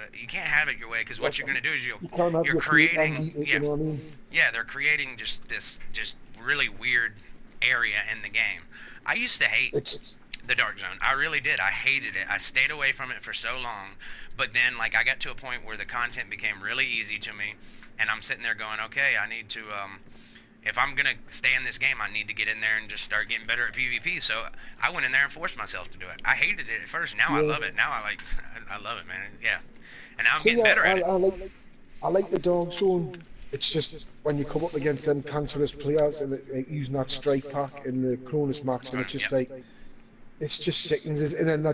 it your way, because what you're gonna do is You can't have you're your cake and creating, eat it, yeah, you know what I mean? yeah, they're creating just this just really weird area in the game. I used to hate It's the dark zone. I really did. I hated it. I stayed away from it for so long, but then like I got to a point where the content became really easy to me, and I'm sitting there going, okay, I need to if I'm gonna stay in this game, I need to get in there and just start getting better at PvP. So I went in there and forced myself to do it. I hated it at first. Now I love it. Now I love it, man. Yeah. And now I'm getting better at it. I like the dog zone. It's just when you come up against them cancerous players and like, using that strike pack and the Cronus Max, and it's just Yep. like it's just sickens. And then they're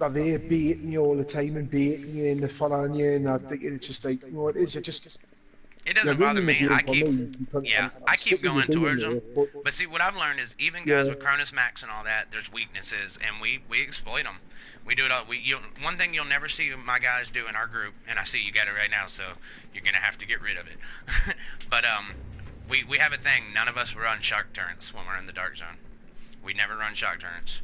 there baiting you all the time and baiting you and they're following you, and I think it's just like, you know what it is. It doesn't you're bother ruining the me. game I for keep, me because yeah, I'm I sick keep of you going being towards there, them. But see, what I've learned is even guys with Cronus Max and all that, there's weaknesses, and we exploit them. We do it all. One thing you'll never see my guys do in our group, and I see you got it right now, so you're gonna have to get rid of it. But we have a thing. None of us run shock turrets when we're in the dark zone. We never run shock turrets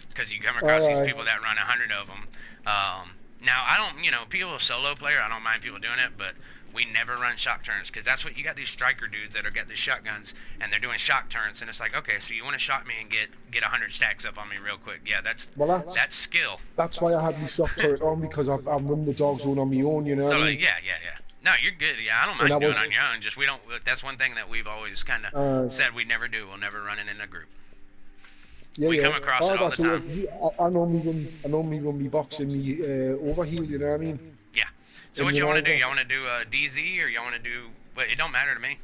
because you come across these people that run 100 of them. Now I don't, people solo player, I don't mind people doing it, but we never run shock turns because that's what you got these striker dudes that are got these shotguns and they're doing shock turns, and it's like, okay, so you want to shot me and get 100 stacks up on me real quick? Yeah, that's skill. That's why I had my shock turret on, because I'm running the dog zone on my own, you know. So what I mean? yeah. No, you're good. Yeah, I don't mind doing it on your own. Just we don't. That's one thing that we've always kind of said we never do. We'll never run it in a group. We come across it all the time. I normally run me boxing, me overheal, you know what I mean? Yeah. So what you want to do? You want to do a DZ or you want to do? Well, it don't matter to me.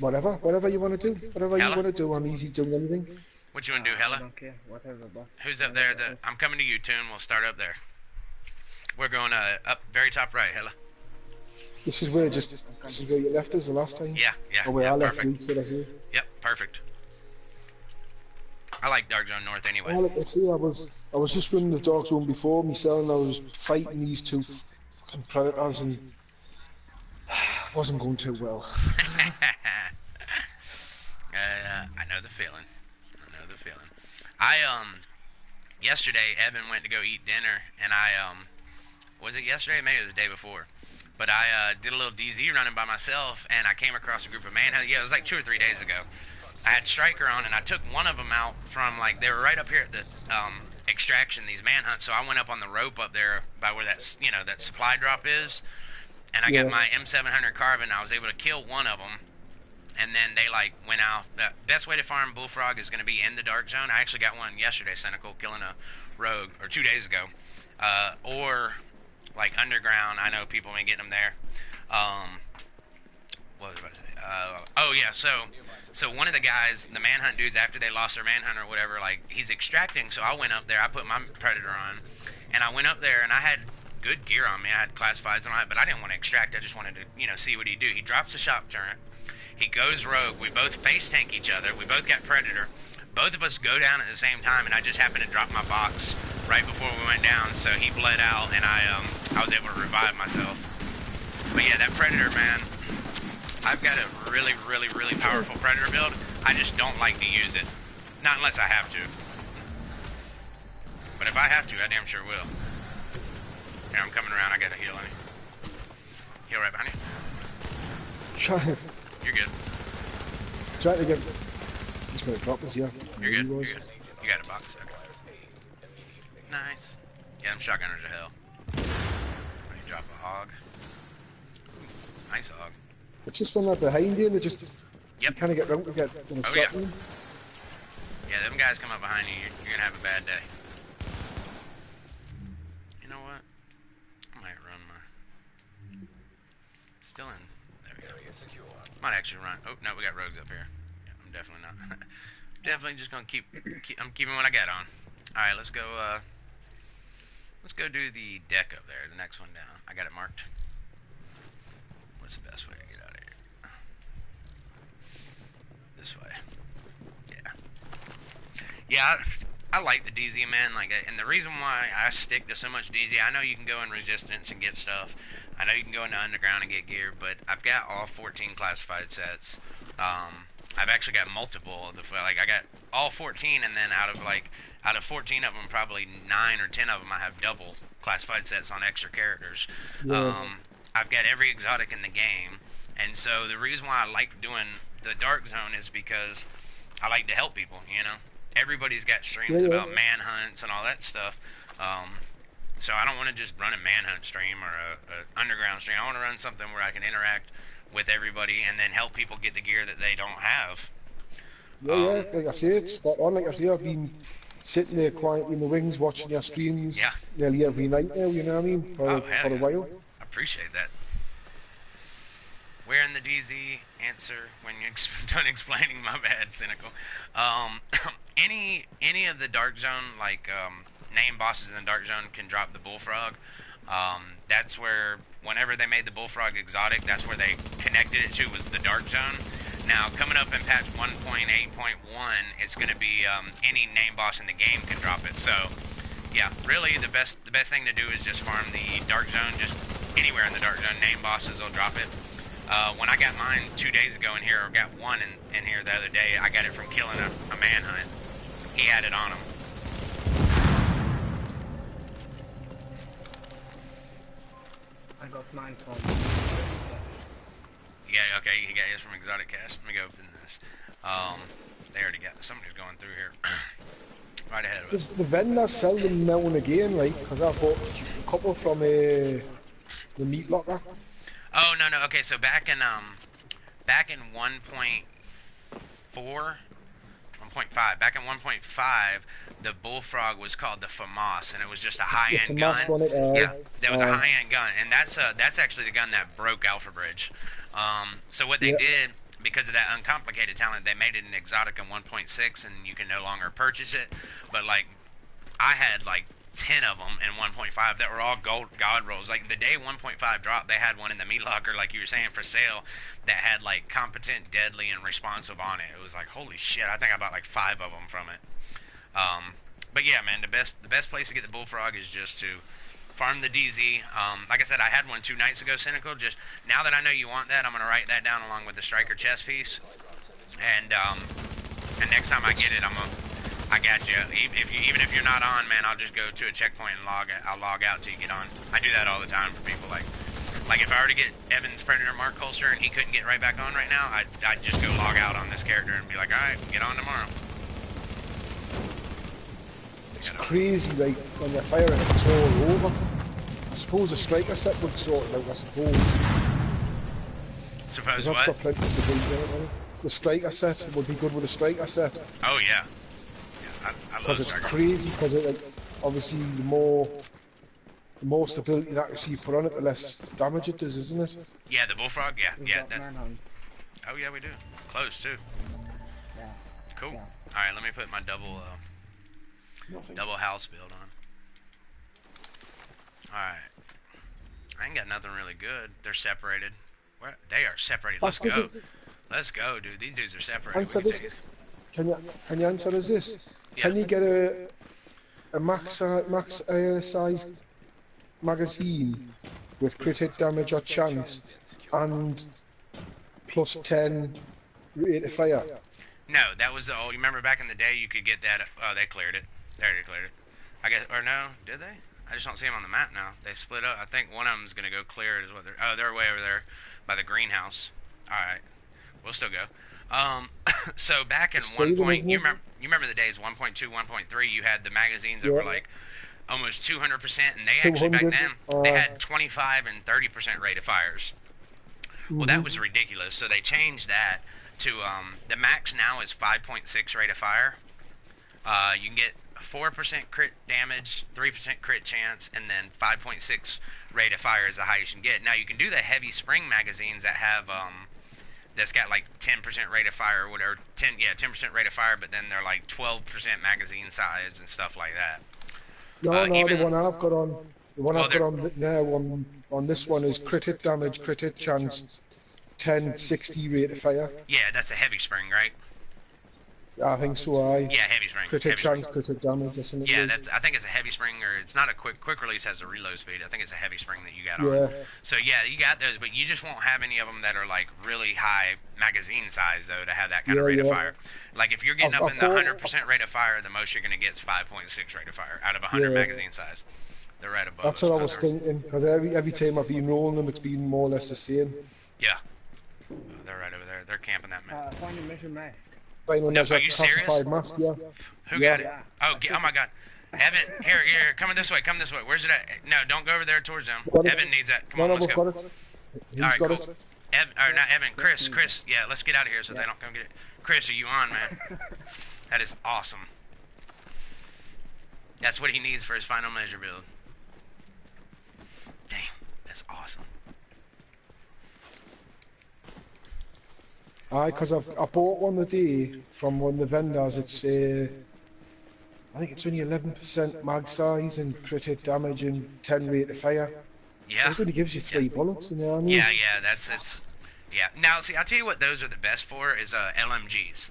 Whatever you want to do. Whatever you want to do, I'm easy doing anything. What you want to do, Hella? I don't care. Whatever, boss. Who's up there? I'm coming to you, Toon. We'll start up there. We're going up very top right, Hella. This is where you left us the last time. Yeah. Or where I left perfect. you, should I say? Yep, perfect. I like Dark Zone North anyway. Like I say, I was just running the dark zone before myself, and I was fighting these two fucking predators, and it wasn't going too well. I know the feeling. Yesterday Evan went to go eat dinner, and was it yesterday? Maybe it was the day before. But I did a little DZ running by myself, and I came across a group of manhunters. Yeah, it was like 2 or 3 days ago. I had Striker on, and I took one of them out from, like, they were right up here at the extraction, these manhunts. So I went up on the rope up there by where that supply drop is, and I got my M700 carbine. I was able to kill one of them, and then they, like, went out. The best way to farm bullfrog is going to be in the dark zone. I actually got one yesterday, Cynical, killing a rogue, or 2 days ago. Or, like, underground. I know people been getting them there. What was I about to say? Oh, yeah, so one of the guys, the manhunt dudes, after they lost their manhunt or whatever, like, he's extracting, so I went up there, I put my predator on, and I went up there, and I had good gear on me, I had classifieds and all that, but I didn't want to extract, I just wanted to, see what he'd do. He drops a shock turret, he goes rogue, we both face tank each other, we both got predator, both of us go down at the same time, and I just happened to drop my box right before we went down, so he bled out, and I was able to revive myself. But yeah, that predator, man, I've got a really, really, really powerful predator build. I just don't like to use it. Not unless I have to. But if I have to, I damn sure will. Here, I'm coming around. I got a heal on you. Heal right behind you. You're good. Try to get... He's going to drop us, yeah. You're good. You're good. You got a box. Okay. Nice. Yeah, them shotgunners are hell. Somebody drop a hog. Ooh, nice hog. It's just when they're behind you, and they just... Yep. You kind of get round to get shot in. Yeah, them guys come up behind you, you're going to have a bad day. You know what? I might run my... Still in. There we go. Might actually run. Oh, no, we got rogues up here. Yeah, I'm definitely not. Definitely just going to keep... I'm keeping what I got on. Alright, let's go do the deck up there, the next one down. I got it marked. What's the best way to get out of here? Yeah, I like the DZ, man. Like, and the reason why I stick to so much DZ, I know you can go in Resistance and get stuff. I know you can go into Underground and get gear, but I've got all 14 classified sets. I've actually got multiple of the like I got all 14, and then out of 14 of them, probably 9 or 10 of them I have double classified sets on extra characters. Yeah. I've got every exotic in the game, and so the reason why I like doing the Dark Zone is because I like to help people. You know, everybody's got streams about manhunts and all that stuff. So I don't want to just run a manhunt stream or a underground stream. I want to run something where I can interact with everybody and then help people get the gear that they don't have. Yeah, like I say, it's spot on. Like I say, I've been sitting there quietly in the wings watching your streams nearly every night now, you know what I mean, for a while. I appreciate that. Where in the DZ? Answer when you're done explaining. My bad, cynical. Any of the Dark Zone, like name bosses in the Dark Zone, can drop the Bullfrog. That's where, whenever they made the Bullfrog exotic, that's where they connected it to, was the Dark Zone. Now, coming up in patch 1.8.1, it's going to be any name boss in the game can drop it. So, yeah, really the best thing to do is just farm the Dark Zone. Just anywhere in the Dark Zone, name bosses will drop it. When I got mine 2 days ago in here, or got one in here the other day, I got it from killing a manhunt. He had it on him. I got mine from. Yeah, okay, he got his from Exotic Cash. Let me go open this. They already got, somebody's going through here. Right ahead of us. The vendors sell them now and again, right? Because I bought a couple from the meat locker. Oh, no, okay, so back in 1.4, 1.5, back in 1.5, the Bullfrog was called the FAMAS, and it was just a high-end gun. Yeah, that was a high-end gun, and that's actually the gun that broke Alpha Bridge. So what they did, because of that uncomplicated talent, they made it an exotic in 1.6, and you can no longer purchase it. But like, I had like 10 of them in 1.5 that were all god rolls. Like the day 1.5 dropped, they had one in the meat locker, like you were saying, for sale, that had like competent, deadly, and responsive on it. It was like, holy shit! I think I bought like 5 of them from it. But yeah, man, the best place to get the Bullfrog is just to farm the DZ. Like I said, I had one 2 nights ago, Cynical. Just now that I know you want that, I'm gonna write that down along with the Striker chest piece. And next time I get it, I got you. Even if you're not on, man, I'll just go to a checkpoint and I'll log out till you get on. I do that all the time for people. Like if I were to get Evan's Predator Mark holster and he couldn't get right back on right now, I'd just go log out on this character and be like, all right, get on tomorrow. It's crazy, like, when you're firing it's all over. I suppose a striker set would sort it out, I suppose. Suppose what? Got plenty to do, the striker set would be good with a striker set. Oh yeah. I love it's crazy, because it, like, obviously the more stability and accuracy you put on it, the less damage it does, isn't it? Yeah, the Bullfrog, yeah. Manhunt. Oh yeah, we do. Close too. Yeah. Cool. Yeah. Alright, let me put my double house build on. Alright. I ain't got nothing really good. They're separated. Where? They are separated. Let's go. Let's go, dude. These dudes are separated. Answer this. Can you answer us this? Yeah. Can you get a max size magazine with crit hit damage or chance and plus 10 rate of fire? No, that was the old. You remember back in the day you could get that. Oh, they cleared it. They already cleared it. I guess, or no, did they? I just don't see them on the map now. They split up. I think one of them's gonna go clear it. Is what they're. Oh, they're way over there by the greenhouse. All right, we'll still go. So back in 1 point, you remember the days 1.2, 1.3, you had the magazines that were like almost 200%, and they actually back then they had 25 and 30% rate of fires. Well, that was ridiculous. So they changed that to the max now is 5.6 rate of fire. You can get 4% crit damage, 3% crit chance, and then 5.6 rate of fire is the highest you can get. Now you can do the heavy spring magazines that have that's got like 10% rate of fire or whatever, 10% rate of fire, but then they're like 12% magazine size and stuff like that. No, the one I've got on, now on this one is crit hit damage, crit hit chance, 10, 60 rate of fire. Yeah, that's a heavy spring, right? I think so. Yeah, heavy spring. Critic Heavy chance, spring. critic damage, or something. Yeah, I think it's a heavy spring, or it's not a quick release has a reload speed. I think it's a heavy spring that you got Yeah. on. So yeah, you got those, but you just won't have any of them that are like really high magazine size though to have that kind of rate of fire. Like if you're getting up in the 100% rate of fire, the most you're gonna get is 5.6 rate of fire out of 100 magazine size. They're right above. That's what I was thinking, because every time I've been rolling them, it's been more or less the same. Yeah. They're right over there. They're camping that man. Find a mission mask. Final measure, are you serious? classified mask, yeah. Who got it? Oh, oh my God. Evan, here, coming this way, Where's it at? No, don't go over there towards them. Evan needs that. Come on, let's go. Got it. He's All right, got cool. it. Or not Evan, Chris, yeah, let's get out of here so they don't come get it. Chris, are you on, man? That is awesome. That's what he needs for his final measure build. Damn, that's awesome. Aye, because I bought one the day from one of the vendors. It's I think it's only 11% mag size and critic damage and 10 rate of fire. Yeah. It only gives you 3 bullets, you know what I mean? Yeah, yeah. Now, see, I'll tell you what those are the best for is LMGs.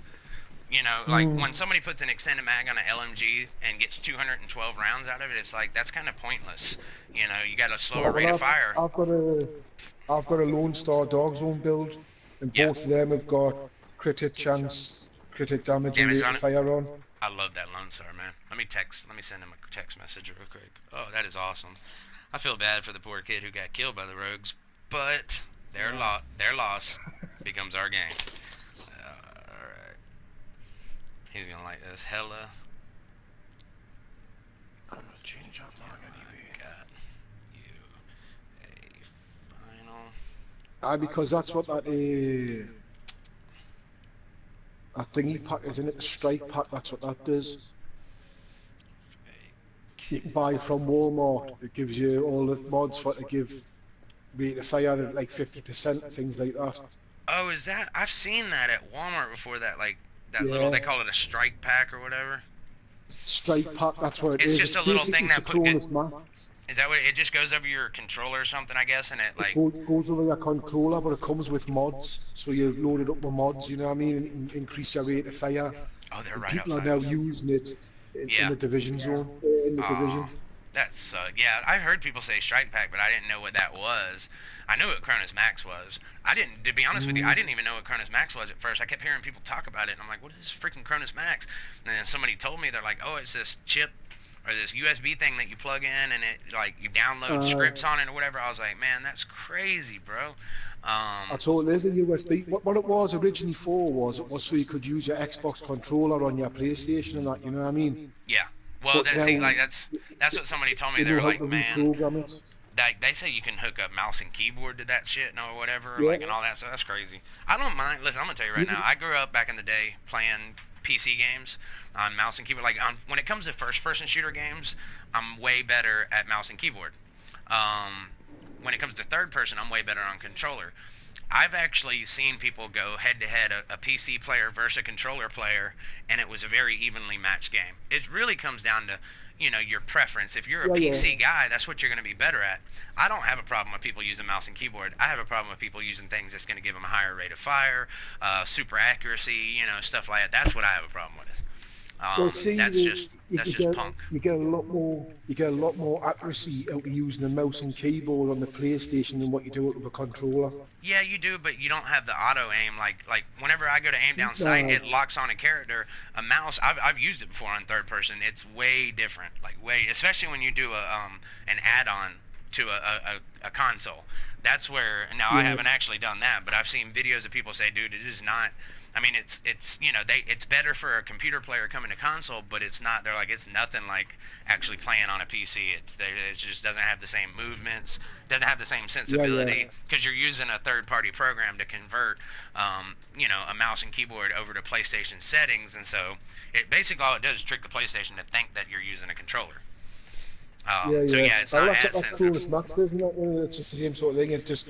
You know, like when somebody puts an extended mag on an LMG and gets 212 rounds out of it, it's like that's kind of pointless. You know, you got a slower rate of fire. I've got a Lone Star Dog Zone build, and both of them have got critic chance, critic damage and rate of fire on. I love that Lone Star, man. Let me send him a text message real quick. Oh, that is awesome. I feel bad for the poor kid who got killed by the rogues, but their loss becomes our gain. Alright. He's gonna like this. Hella. I'm gonna change up my got you a final. Aye, because that's what that thingy pack is, isn't it? The strike pack, that's what that does. You can buy from Walmart. It gives you all the mods for it to give rate of fire at like 50%, things like that. Oh, is that? I've seen that at Walmart before. That little, they call it a strike pack or whatever. Strike pack, that's what it is. It's just a little thing that max. Is that what it just goes over your controller or something? I guess, and it like goes over your controller, but it comes with mods. So you load it up with mods, you know what I mean, and increase your rate of fire. Oh, they're right People outside. are now using it in the division zone, in the division. That's yeah. I heard people say strike pack, but I didn't know what that was. I knew what Cronus Max was. I didn't, to be honest with you, I didn't even know what Cronus Max was at first. I kept hearing people talk about it, and I'm like, what is this freaking Cronus Max? And then somebody told me, they're like, oh, it's this chip or this USB thing that you plug in, and it like you download scripts on it or whatever. I was like, man, that's crazy, bro. I told there's a USB. What it was originally for was so you could use your Xbox controller on your PlayStation and that. You know what I mean? Yeah. Well, that's what somebody told me. They were like, man, they say you can hook up mouse and keyboard to that shit or whatever, like and all that. So that's crazy. I don't mind. Listen, I'm gonna tell you right now. I grew up back in the day playing PC games on mouse and keyboard. Like when it comes to first-person shooter games, I'm way better at mouse and keyboard. When it comes to third-person, I'm way better on controller. I've actually seen people go head-to-head, a PC player versus a controller player, and it was a very evenly matched game. It really comes down to, you know, your preference. If you're a PC guy, that's what you're going to be better at. I don't have a problem with people using mouse and keyboard. I have a problem with people using things that's going to give them a higher rate of fire, super accuracy, you know, stuff like that. That's what I have a problem with. Well, see, that's just punk. You get a lot more accuracy out of using a mouse and keyboard on the PlayStation than what you do with a controller. Yeah, you do, but you don't have the auto aim. Like whenever I go to aim down sight, it locks on a character. A mouse, I've used it before on third person. It's way different. Especially when you do an add-on to a console. That's where I haven't actually done that, but I've seen videos of people say, dude, it is not. I mean, it's you know, it's better for a computer player coming to console, but it's not. They're like, it's nothing like actually playing on a PC. It just doesn't have the same movements, doesn't have the same sensibility because you're using a third-party program to convert, you know, a mouse and keyboard over to PlayStation settings, and so it basically all it does is trick the PlayStation to think that you're using a controller. So yeah, it's not as sensitive. Max, isn't it? It's just the same sort of thing. It's just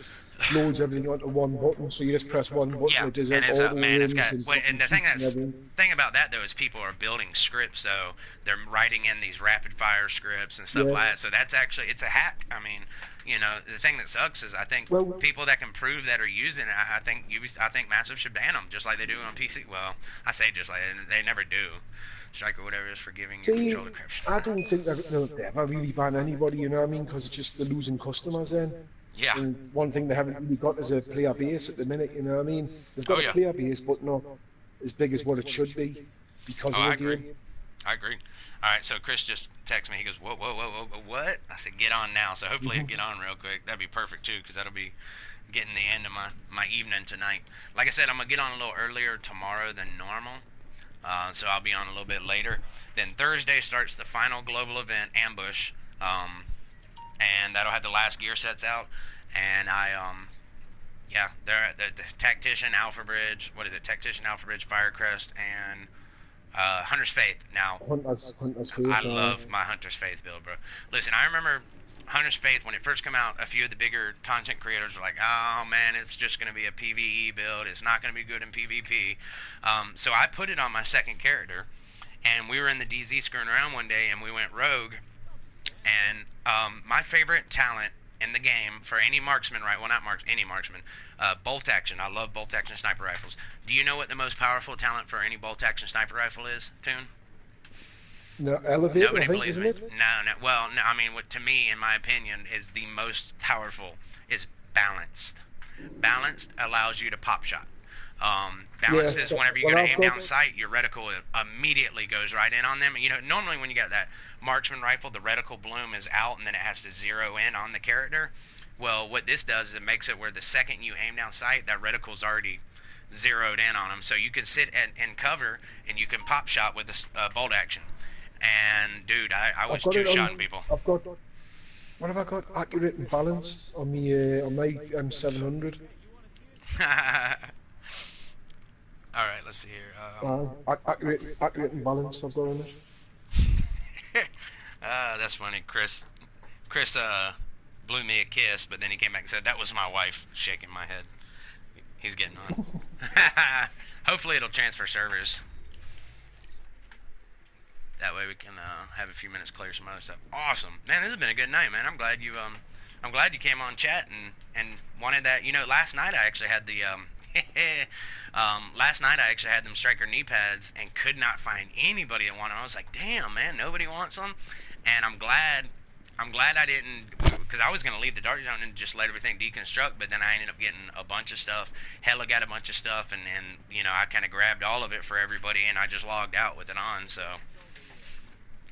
loads everything onto one button. So you just press one button, Yeah, it does and like it's auto man, it's runs got. and Well, and fucking the thing cheats and everything. about that though is people are building scripts, so they're writing in these rapid fire scripts and stuff Yeah. like that. So that's actually it's a hack. I mean, you know, the thing that sucks is I think Well, people that can prove that are using it. I think Massive should ban them just like they do on PC. Well, I say just like they never do. Strike or whatever is for giving your see, controller crap. I don't think they ever really ban anybody, you know what I mean? Because it's just they're losing customers then. Yeah. And one thing they haven't really got is a player base at the minute, you know what I mean? They've got Oh, a yeah. player base, but not as big as what it should be because Oh, of I the agree. game. I agree. All right, so Chris just texted me. He goes, whoa, whoa, whoa, whoa, whoa, what? I said, get on now. So hopefully he'll get on real quick. That'd be perfect, too, because that'll be getting the end of my evening tonight. Like I said, I'm going to get on a little earlier tomorrow than normal. So I'll be on a little bit later. Then Thursday starts the final global event, Ambush. And that'll have the last gear sets out. And yeah, they're the Tactician, Alpha Bridge, what is it? Tactician, Alpha Bridge, Firecrest, and Hunter's Faith. Now, Hunter's Faith. I love my Hunter's Faith build, bro. Listen, I remember Hunter's Faith when it first came out. A few of the bigger content creators were like, "Oh man, it's just gonna be a PVE build. It's not gonna be good in PvP." So I put it on my second character, and we were in the DZ screwing around one day, and we went rogue. And my favorite talent in the game for any marksman, right? Well, not any marksman. Bolt action. I love bolt action sniper rifles. Do you know what the most powerful talent for any bolt action sniper rifle is, Toon? No, Elevator, Nobody I think, believes isn't me. it? No. Well, no. I mean, what to me, in my opinion, is the most powerful is balanced. Balanced allows you to pop shot. Balanced is whenever you go to aim down sight, your reticle immediately goes right in on them. You know, normally when you got that marksman rifle, the reticle bloom is out and then it has to zero in on the character. Well, what this does is it makes it where the second you aim down sight, that reticle's already zeroed in on them. So you can sit in cover and you can pop shot with a bolt action. And dude, I was two-shotting people. I've got. What have I got? Accurate and balanced on my M700. All right, let's see here. Accurate and balanced. I've got on it. That's funny. Chris blew me a kiss, but then he came back and said that was my wife shaking my head. He's getting on. Hopefully it'll transfer servers. That way we can have a few minutes clear some other stuff. Awesome, man. This has been a good night, man. I'm glad you came on chat and wanted that. You know, last night I actually had the last night I actually had them striker knee pads and could not find anybody that wanted them. I was like, damn, man, nobody wants them. And I'm glad I didn't, because I was going to leave the dark zone and just let everything deconstruct, but then I ended up getting a bunch of stuff. Hella got a bunch of stuff, and you know, I kind of grabbed all of it for everybody, and I just logged out with it on, so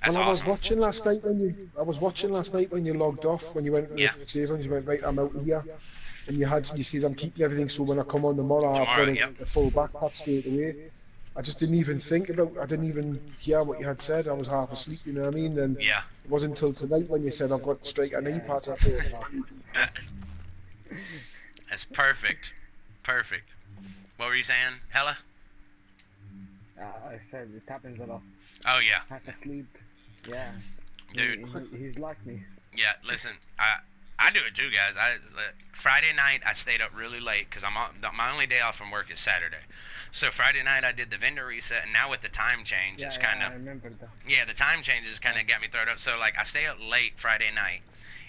that's well, awesome. I was watching last night when you logged off, when you went to save and you went, right, I'm out here. And you see I'm keeping everything, so when I come on tomorrow I've got a full backpack straight away. I just didn't even I didn't even hear what you had said. I was half asleep, you know what I mean? And it wasn't until tonight when you said I've got striker knee pads. I thought, that's perfect. Perfect. What were you saying, Hella? I said it happens a lot. Oh yeah. Half asleep. Yeah. Dude. He's like me. Yeah, listen, I do it too, guys. Friday night I stayed up really late because my only day off from work is Saturday. So Friday night I did the vendor reset, and now with the time change, it's kind of I remember that. Yeah, the time changes kind of got me thrown up. So like I stay up late Friday night,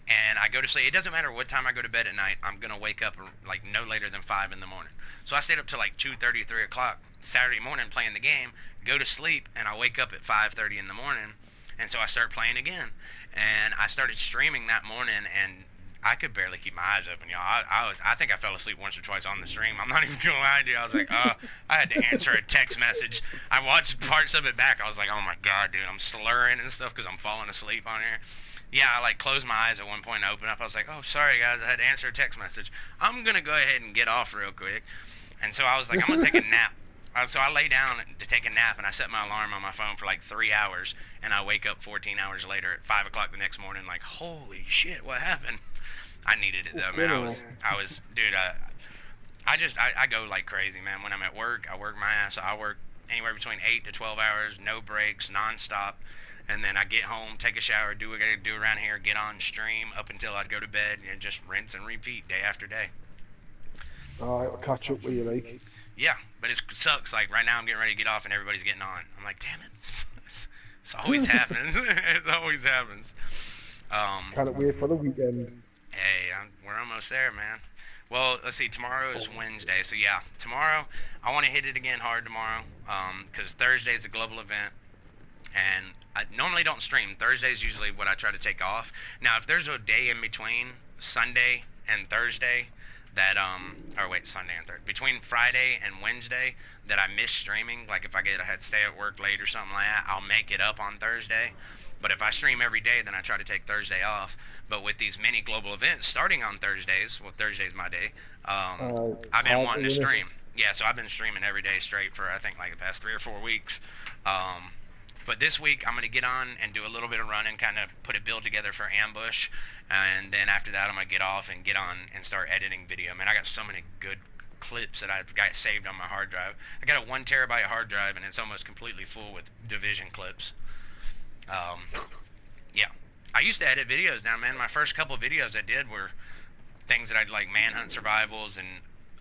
and I go to sleep. It doesn't matter what time I go to bed at night. I'm gonna wake up like no later than 5 in the morning. So I stayed up till like 2:30, 3 o'clock Saturday morning playing the game. Go to sleep, and I wake up at 5:30 in the morning, and so I start playing again. And I started streaming that morning, and I could barely keep my eyes open, y'all. I think I fell asleep once or twice on the stream. I'm not even gonna lie to you. I was like, I had to answer a text message. I watched parts of it back. I was like, oh my god, dude, I'm slurring and stuff because I'm falling asleep on here. Yeah, I like closed my eyes at one point and opened up. I was like, oh, sorry guys, I had to answer a text message. I'm gonna go ahead and get off real quick. And so I was like, I'm gonna take a nap. So I lay down to take a nap, and I set my alarm on my phone for like 3 hours, and I wake up 14 hours later at 5 o'clock the next morning, like, holy shit, what happened? I needed it though, man. I was, dude. I go like crazy, man. When I'm at work, I work my ass. I work anywhere between 8 to 12 hours, no breaks, nonstop. And then I get home, take a shower, do what I gotta do around here, get on stream up until I'd go to bed, and just rinse and repeat day after day. I'll catch up with you, like. Yeah, but it sucks. Like right now, I'm getting ready to get off, and everybody's getting on. I'm like, damn it, it's always happens. It always happens. Can't wait for the weekend. Hey, we're almost there, man. Well, let's see. Tomorrow is Wednesday, so yeah, tomorrow I want to hit it again hard tomorrow. Because Thursday is a global event, and I normally don't stream. Thursday is usually what I try to take off. Now, if there's a day in between Sunday and Thursday that or wait, Sunday and Thursday, between Friday and Wednesday that I miss streaming, like if I had to stay at work late or something like that, I'll make it up on Thursday. But if I stream every day, then I try to take Thursday off. But with these mini global events starting on Thursdays, well, Thursday's my day. I've been wanting to stream. Yeah, so I've been streaming every day straight for I think like the past 3 or 4 weeks. But this week I'm going to get on and do a little bit of running, kind of put a build together for ambush, and then after that I'm going to get off and get on and start editing video. Man, I got so many good clips that I've got saved on my hard drive. I got a 1 terabyte hard drive and it's almost completely full with Division clips. Yeah, I used to edit videos now, man. My first couple of videos I did were things that I'd like manhunt survivals, and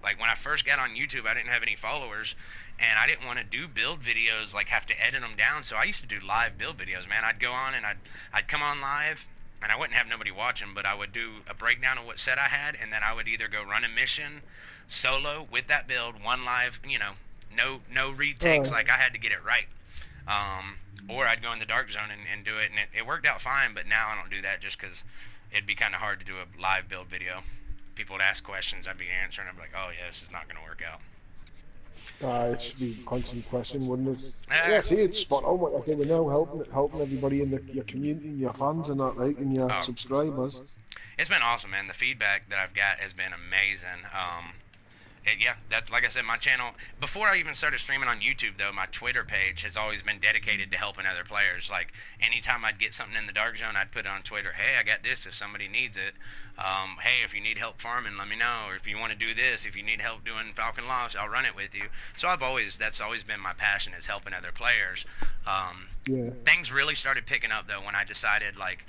like when I first got on YouTube, I didn't have any followers, and I didn't want to do build videos, like have to edit them down. So I used to do live build videos, man. I'd go on and I'd come on live, and I wouldn't have nobody watching, but I would do a breakdown of what set I had, and then I would either go run a mission solo with that build, one live, no retakes, like I had to get it right. Or I'd go in the dark zone and do it, and it worked out fine, but now I don't do that just because it'd be kind of hard to do a live build video. People would ask questions, I'd be answering, I'd be like, oh yeah, this is not going to work out. It should be a constant question, wouldn't it? Yeah, see, it's spot on what you're doing now, helping everybody in your community, and your fans and that, like, and your subscribers. It's been awesome, man. The feedback that I've got has been amazing. Yeah, that's like I said, my channel, before I even started streaming on YouTube, though, my Twitter page has always been dedicated to helping other players. Like, anytime I'd get something in the dark zone, I'd put it on Twitter. Hey, I got this if somebody needs it. Hey, if you need help farming, let me know. Or if you want to do this, if you need help doing Falcon Lost, I'll run it with you. So that's always been my passion, is helping other players. Things really started picking up, though, when I decided, like,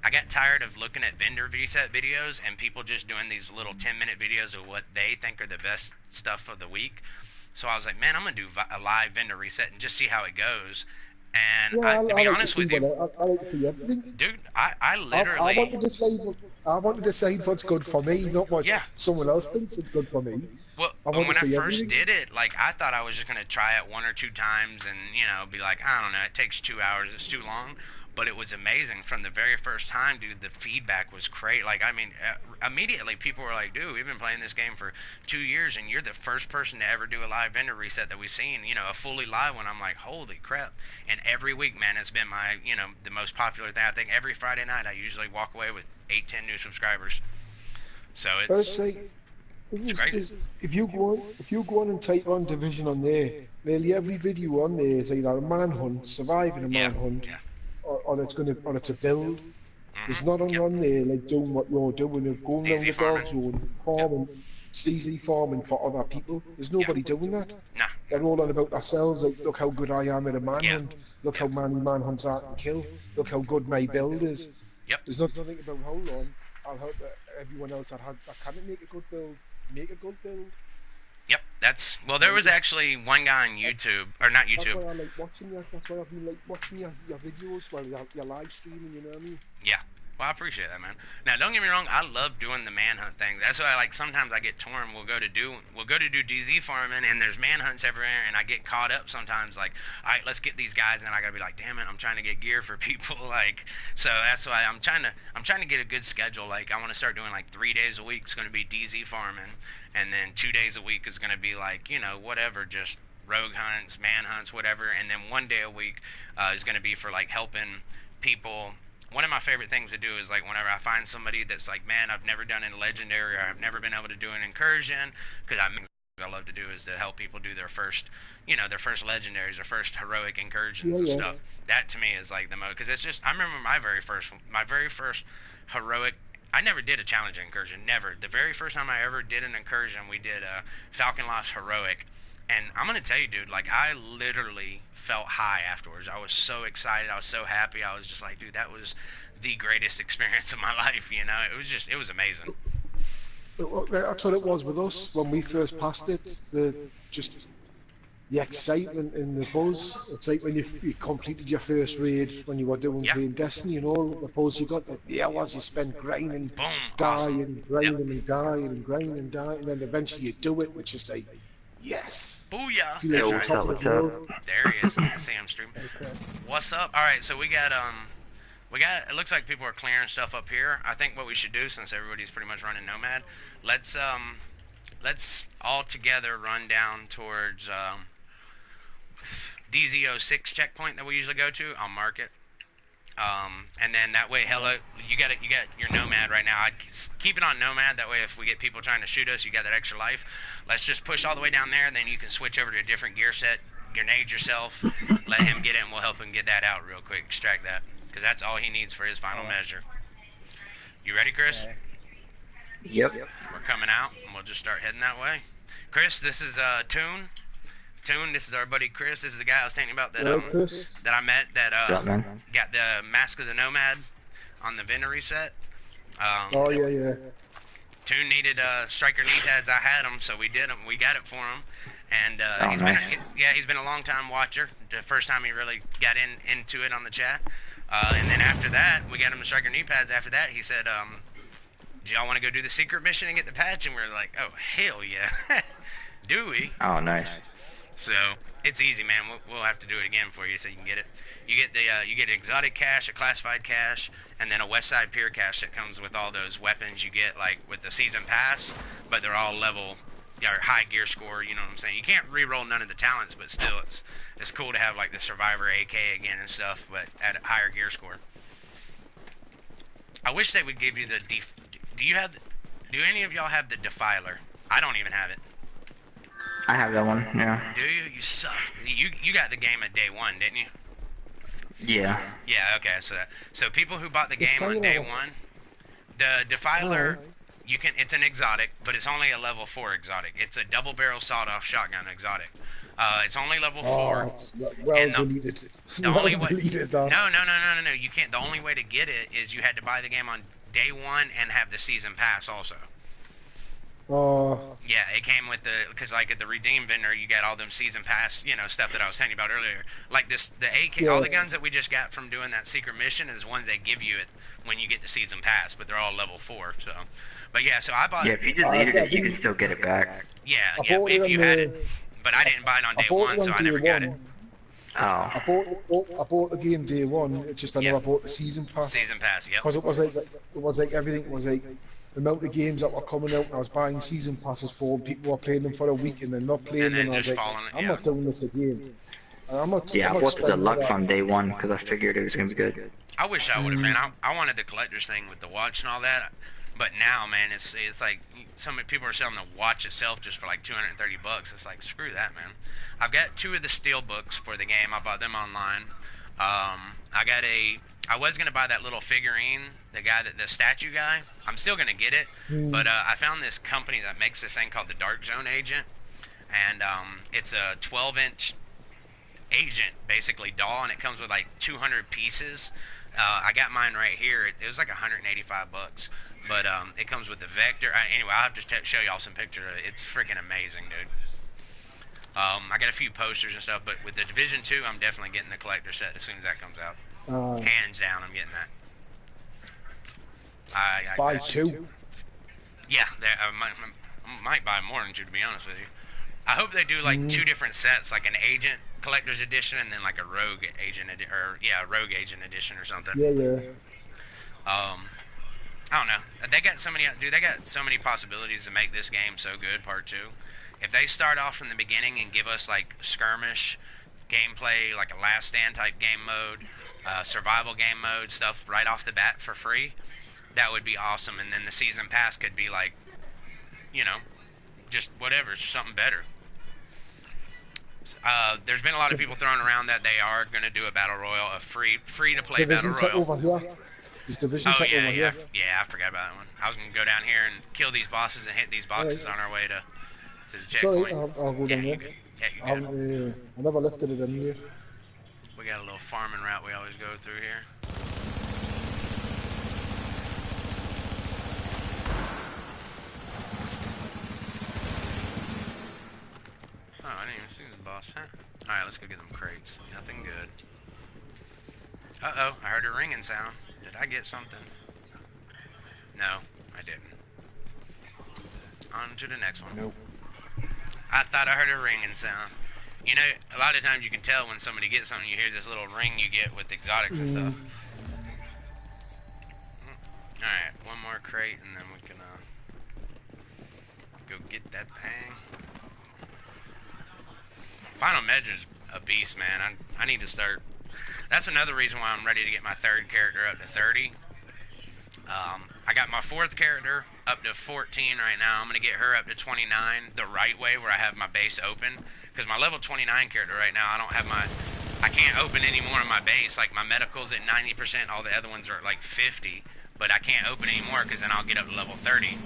I got tired of looking at vendor reset videos and people just doing these little 10-minute videos of what they think are the best stuff of the week. So I was like, man, I'm going to do a live vendor reset and just see how it goes. And to be honest with you, I like to see everything. Dude, I literally... I want to decide what's good for me, not what someone else thinks it's good for me. Well, when I first did it, like, I thought I was just going to try it 1 or 2 times and, be like, I don't know, it takes 2 hours, it's too long. But it was amazing from the very first time, dude. The feedback was great. Like, I mean, immediately people were like, dude, we've been playing this game for 2 years, and you're the first person to ever do a live vendor reset that we've seen, a fully live one. I'm like, holy crap. And every week, man, it's been my, the most popular thing. I think every Friday night I usually walk away with 8-10 new subscribers. So it's great. If you go on and type on Division on there, nearly every video on there is either a manhunt, surviving a manhunt, or it's a build. There's not on there like doing what you're doing of going around the dark zone, farming, CZ farming for other people. There's nobody doing that. Nah. They're all on about themselves, like, look how good I am at a manhunt, look how many manhunts I can kill, look how good my build is. There's nothing about hold on, I'll help everyone else that can't make a good build, make a good build. Yep, there was actually one guy on YouTube, or not YouTube. That's why I like watching you, that's why I've been like watching your videos while you're live streaming, you know what I mean? Yeah, well, I appreciate that, man. Now, don't get me wrong, I love doing the manhunt thing. That's why, like, sometimes I get torn. We'll go to do DZ farming, and there's manhunts everywhere, and I get caught up sometimes, like, all right, let's get these guys, and I gotta be like, damn it, I'm trying to get gear for people, like, so that's why I'm trying to get a good schedule. Like, I want to start doing like 3 days a week. It's gonna be DZ farming. And then 2 days a week is going to be like, whatever, just rogue hunts, manhunts, whatever. And then 1 day a week is going to be for, like, helping people. One of my favorite things to do is, like, whenever I find somebody that's like, man, I've never done a legendary, or I've never been able to do an incursion, because I love to do is to help people do their first, their first legendaries, their first heroic incursions and stuff. That to me is like the most, because it's just, I remember my very first heroic. I never did a challenge incursion, never. The very first time I ever did an incursion, we did a Falcon Lost Heroic. And I'm going to tell you, dude, like, I literally felt high afterwards. I was so excited. I was so happy. I was just like, dude, that was the greatest experience of my life, It was amazing. That's what it was with us when we first passed it. The excitement and the buzz. It's like when you completed your first raid when you were playing Destiny and all. The buzz you got, the hours you spent grinding, Boom. dying, Awesome. grinding and dying and grinding and dying, and then eventually you do it, and it's just like, yes. Booyah. Feel That's like right. What's up? There he is. I see him stream. Hey, Chris. What's up? All right, so we got it looks like people are clearing stuff up here. I think what we should do, since everybody's pretty much running Nomad, let's all together run down towards DZ06 checkpoint that we usually go to. I'll mark it. And then that way, hello, you got your Nomad right now. I'd keep it on Nomad. That way, if we get people trying to shoot us, you got that extra life. Let's just push all the way down there, and then you can switch over to a different gear set, grenade yourself, let him get it, and we'll help him get that out real quick, extract that, because that's all he needs for his final measure. You ready, Chris? Okay. Yep. We're coming out, and we'll just start heading that way. Chris, this is Toon. Toon, this is our buddy Chris. This is the guy I was telling you about that that I met that What's up, man? got the Mask of the Nomad on the vendor reset. Oh yeah. Toon needed striker knee pads. I had them, so we did them. We got it for him, and he's been a long time watcher. The first time he really got into it on the chat, and then after that, we got him the striker knee pads. After that, he said, "Do y'all want to go do the secret mission and get the patch?" And we were like, "Oh hell yeah, do we?" Oh, nice. So it's easy, man. We'll have to do it again for you so you can get it. You get you get an exotic cache, a classified cache, and then a West Side Pier cache that comes with all those weapons you get like with the season pass, but they're all level or high gear score. You know what I'm saying? You can't re-roll none of the talents, but still, it's cool to have like the Survivor AK again and stuff, but at a higher gear score. I wish they would give you the do any of y'all have the Defiler? I don't even have it. I have that one, yeah. Do you? You suck. You got the game at day one, didn't you? Yeah. Yeah, okay, so people who bought the game on day one, the Defiler, it's an exotic, but it's only a level 4 exotic. It's a double barrel sawed-off shotgun exotic. It's only level 4. It's well deleted. The only way, deleted that. No, you can't. The only way to get it is you had to buy the game on day one and have the season pass also. Yeah, it came with because like at the Redeem vendor, you got all them season pass, stuff that I was telling you about earlier. Like the AK, all the guns that we just got from doing that secret mission is ones they give you it when you get the season pass, but they're all level 4. So, but yeah, so I bought. Yeah, if you deleted it, you can still get it back. Yeah, if you had it, but I didn't buy it on day one, so I never got it. Oh. I bought the game day one. It's just I never bought the season pass. Season pass, yep. Because it was like everything was like. The amount of games that were coming out, and I was buying season passes for, people were playing them for a week and then not playing them. And I was like, I'm not doing this again. I bought the deluxe on day one because I figured it was gonna be good. I wish I would have, man. I wanted the collector's thing with the watch and all that, but now, man, it's like some people are selling the watch itself just for like $230. It's like screw that, man. I've got 2 of the steel books for the game. I bought them online. I was gonna buy that little figurine, the statue guy. I'm still gonna get it, but I found this company that makes this thing called the Dark Zone Agent, and it's a 12-inch agent, basically doll, and it comes with like 200 pieces. I got mine right here. It was like $185, but it comes with the Vector. Anyway, I'll have to show y'all some pictures. It's freaking amazing, dude. I got a few posters and stuff, but with the Division 2, I'm definitely getting the collector set as soon as that comes out. Hands down, I'm getting that. I buy 2. Yeah, I might buy more than 2, to be honest with you. I hope they do like 2 different sets, like an Agent Collector's Edition and then like a Rogue Agent Rogue Agent Edition or something. Yeah. I don't know. They got so many possibilities to make this game so good. Part 2. If they start off from the beginning and give us like skirmish gameplay, like a Last Stand type game mode, survival game mode stuff right off the bat for free, that would be awesome. And then the season pass could be like, just whatever, something better. There's been a lot of people throwing around that they are going to do a battle royal, a free to play battle royal. Over here. This Division over here. Yeah, I forgot about that one. I was going to go down here and kill these bosses and hit these boxes on our way to the checkpoint. Sorry, I'll go down there. Yeah, you good. I never lifted it anyway. We got a little farming route we always go through here. This is the boss, huh? Alright, let's go get them crates. Nothing good. Uh-oh, I heard a ringing sound. Did I get something? No, I didn't. On to the next one. Nope. I thought I heard a ringing sound. You know, a lot of times you can tell when somebody gets something. You hear this little ring you get with exotics and stuff. Alright, one more crate and then we can go get that thing. Final Measure's a beast, man. I need to start. That's another reason why I'm ready to get my third character up to 30. I got my fourth character up to 14 right now. I'm going to get her up to 29 the right way where I have my base open. Because my level 29 character right now, I can't open any more of my base. Like my medical's at 90%, all the other ones are at like 50. But I can't open anymore because then I'll get up to level 30.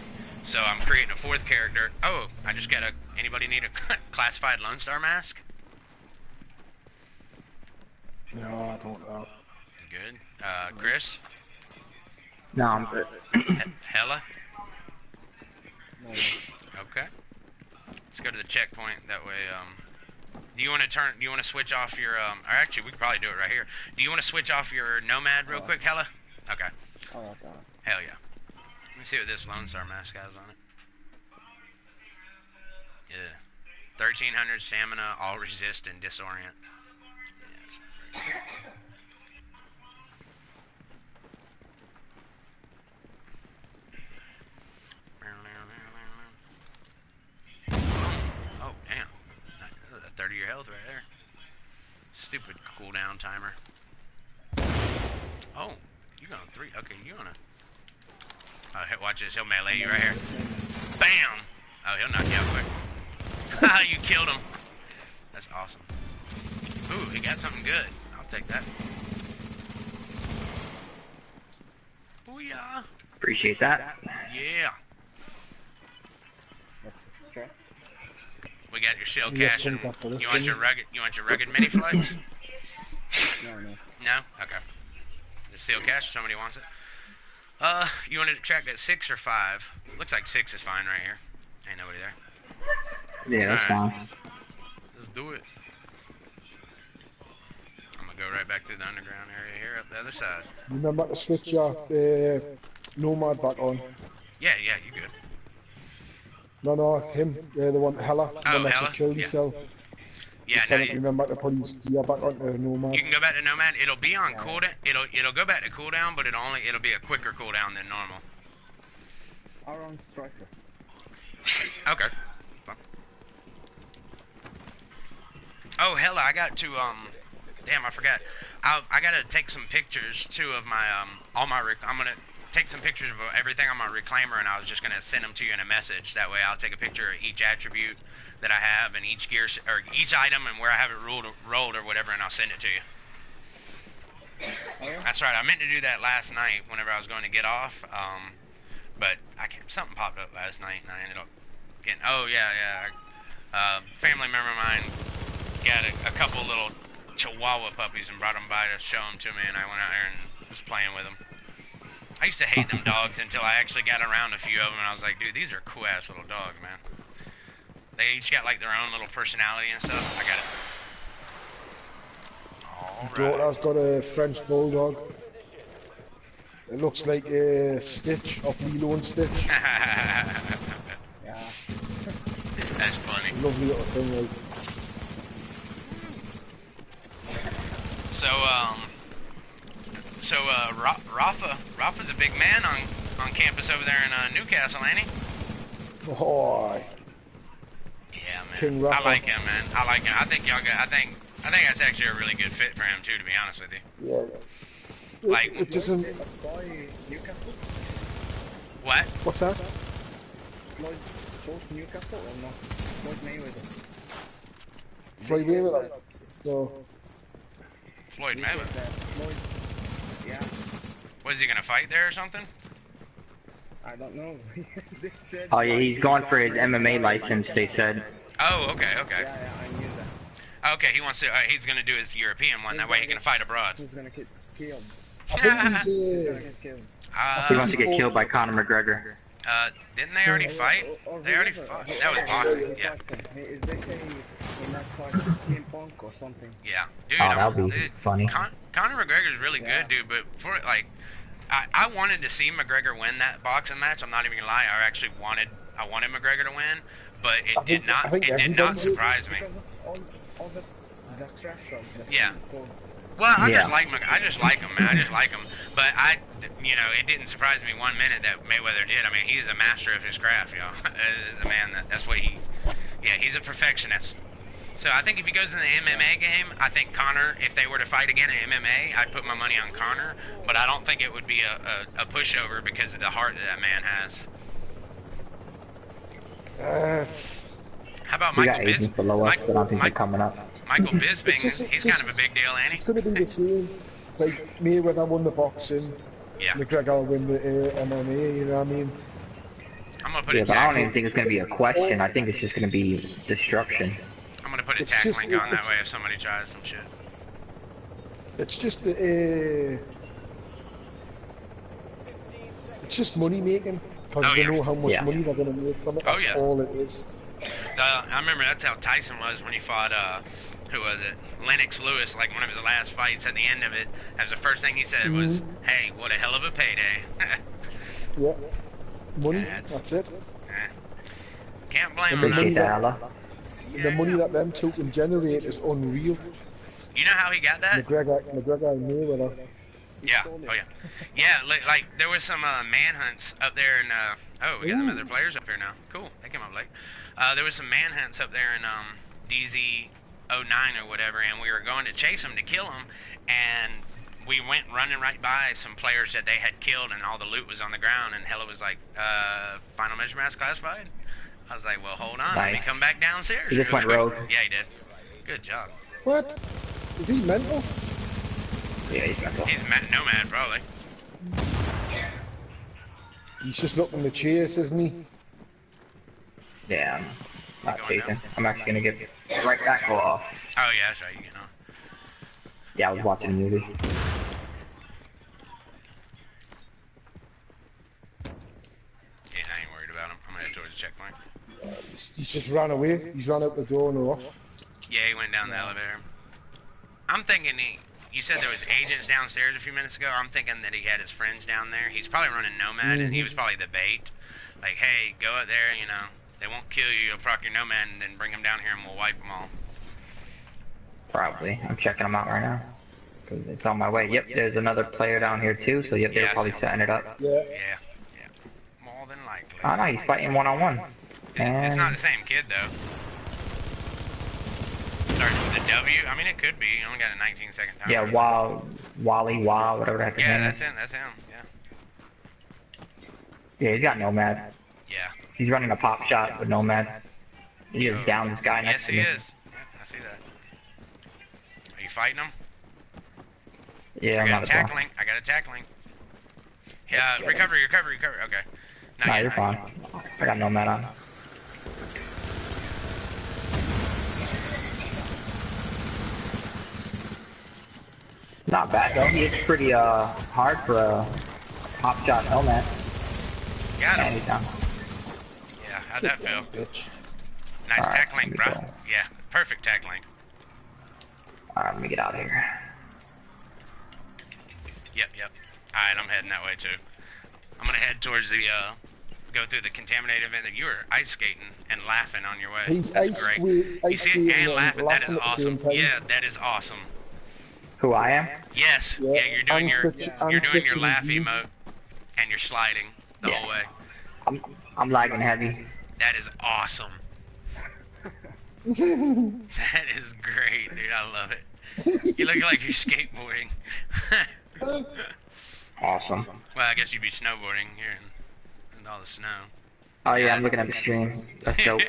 So I'm creating a fourth character. Oh, I just got anybody need a classified Lone Star mask? No, I don't know. Good. Chris? No, I'm good. Hella? Okay. Let's go to the checkpoint. That way, do you want to switch off your, or actually, we could probably do it right here. Do you want to switch off your Nomad real quick, Hella? Okay. Oh, okay. Hell yeah. Let me see what this Lone Star mask has on it. Yeah. 1300 stamina, all resist and disorient. Yes. Oh, damn. That's a 30-year health right there. Stupid cooldown timer. Oh, you're going 3. Okay, you're gonna. Watch this. He'll melee you right here. Bam! Oh, he'll knock you out quick. Haha, you killed him. That's awesome. Ooh, he got something good. I'll take that. Booyah! Appreciate that. Yeah. Let's extract. We got your shell Yes, cache and jump up for this you want thing. your rugged mini flex? No. No? Okay. The steel cache, somebody wants it. You want to track at 6 or 5? Looks like 6 is fine right here. Ain't nobody there. Yeah, that's Alright. fine. Let's do it. I'm gonna go right back through the underground area here up the other side. Remember to switch your Nomad back on. Yeah, you good. No, him. The one, Hella. The Oh, one that Hella? just killed Yeah. himself. Yeah, Tell no, him to remember to put his gear back on Nomad. you can go back to Nomad. It'll be on cooldown. It'll go back to cooldown, but it'll be a quicker cooldown than normal. Our own striker. Okay. Oh, hella, I got to, damn, I forgot. I gotta take some pictures, too, of my, I'm gonna take some pictures of everything on my reclaimer, and I was just gonna send them to you in a message. That way I'll take a picture of each attribute that I have, and each gear, or each item, and where I have it rolled or whatever, and I'll send it to you. That's right, I meant to do that last night whenever I was going to get off, but something popped up last night, and I ended up getting, family member of mine got a couple little Chihuahua puppies and brought them by to show them to me, and I went out there and was playing with them. I used to hate them dogs until I actually got around a few of them, and I was like, dude, these are cool-ass little dogs, man. They each got, like, their own little personality and stuff. I got it. Alright. Daughter's got a French Bulldog. It looks like a Stitch, of Lilo and Stitch. Yeah. That's funny. Lovely little thing, like. Rafa's a big man on campus over there in Newcastle, ain't he? Oh, Yeah, man. King I Rafa. like him, man. I like him. I think that's actually a really good fit for him too, to be honest with you. yeah. Like- It doesn't. Boy, Newcastle? What? What's that? Floyd, both Newcastle or not? Floyd Mayweather. Floyd Mayweather. So, Floyd He Mayweather. said that Floyd, yeah, Was he gonna fight there or something? I don't know. They said Oh yeah, he's going for his MMA license, they said. Oh, okay. Yeah, I knew that. Okay, he wants to. He's gonna do his European one. That way he can fight abroad. Who's gonna get killed? I think Who's he's. gonna get killed? He wants to get killed by Conor McGregor. Didn't they already fight? They already fought. That was boxing, yeah. Is this a not fight CM Punk or something? Yeah, dude. Oh, that'll be funny. Conor McGregor's really good, dude. But for like, I wanted to see McGregor win that boxing match. I'm not even gonna lie. I wanted McGregor to win, but it did not surprise me. All the trash talk. Yeah. Well, I just like him, man. I just like him. But it didn't surprise me 1 minute that Mayweather did. I mean, he's a master of his craft, y'all. Is a man that's what he's a perfectionist. So I think if he goes in the MMA game, I think Conor, if they were to fight again in MMA, I'd put my money on Conor. But I don't think it would be a pushover because of the heart that man has. How about Michael Bisping? Below us, but I don't think they're coming up. Michael Bisping, he's kind of a big deal, ain't he? It's going to be the same. It's like Mayweather won the boxing. Yeah. McGregor win the MMA, you know what I mean? I'm going to put a but I don't even think it's going to be a question. I think it's just going to be destruction. I'm going to put a tackling on that way if somebody tries some shit. It's just it's just money making. Because they know how much money they're going to make from it. That's all it is. I remember that's how Tyson was when he fought, who was it? Lennox Lewis, like one of his last fights. At the end of it, that was the first thing he said was, "Hey, what a hell of a payday." Yeah. Money, that's it. Can't blame him. The money that them two can generate is unreal. You know how he got that? McGregor and Mayweather. Yeah. Oh yeah. Yeah. Like there was some manhunts up there, and oh, we got some other players up here now. Cool. They came up late. There was some manhunts up there in DZ 09 or whatever, and we were going to chase them to kill them, and we went running right by some players that they had killed, and all the loot was on the ground, and Hella was like, final measure mass classified? I was like, well, hold on, let me come back downstairs. He just went rogue. Yeah, he did. Good job. What? Is he mental? Yeah, he's mental. He's nomad, probably. He's just looking to chase, isn't he? Yeah, I'm not chasing. I'm actually gonna get right back off. Oh yeah, that's right, you know. Yeah, I was watching a movie. Yeah, I ain't worried about him. I'm gonna head towards the checkpoint. He's just ran away. He's ran out the door and off. Yeah, he went down the elevator. I'm thinking you said there was agents downstairs a few minutes ago. I'm thinking that he had his friends down there. He's probably running Nomad, and he was probably the bait. Like, hey, go out there, you know. They won't kill you. You'll proc your Nomad, and then bring them down here, and we'll wipe them all. Probably. I'm checking them out right now. Because it's on my way. Yep, there's another player down here too, so yep, they're probably setting it up. Yeah. More than likely. Oh no, he's fighting one-on-one. It's not the same kid, though. Starts with a W? I mean, it could be. You only got a 19-second time. Yeah, Wally, whatever the heck his name is. Yeah, that's him, yeah. Yeah, he's got Nomad. Yeah. He's running a pop shot with Nomad. He just downed this guy next to me. Yes, he is. Yeah, I see that. Are you fighting him? Yeah, I'm not tackling. I got a tackling. Yeah, recover. Okay. Nah, you're fine. I got Nomad on. Not bad though. He hits pretty hard for a pop shot Nomad. Got him. Anytime. Yeah, how'd that feel? Bitch. Nice All right, tackling, bro. Yeah, perfect tackling. Alright, let me get out of here. Yep. Alright, I'm heading that way too. I'm gonna head towards the, go through the contaminated event. You were ice skating and laughing on your way. He's That's ice great. You see it and laughing. That is at the awesome. same time. Yeah, that is awesome. Who I am? Yes. Yeah, You're doing your laugh twitching. emote and you're sliding the whole way. I'm lagging heavy. That is awesome. That is great, dude. I love it. You look like you're skateboarding. Awesome. Well, I guess you'd be snowboarding here in all the snow. Oh yeah, I'm looking at the stream. That's dope.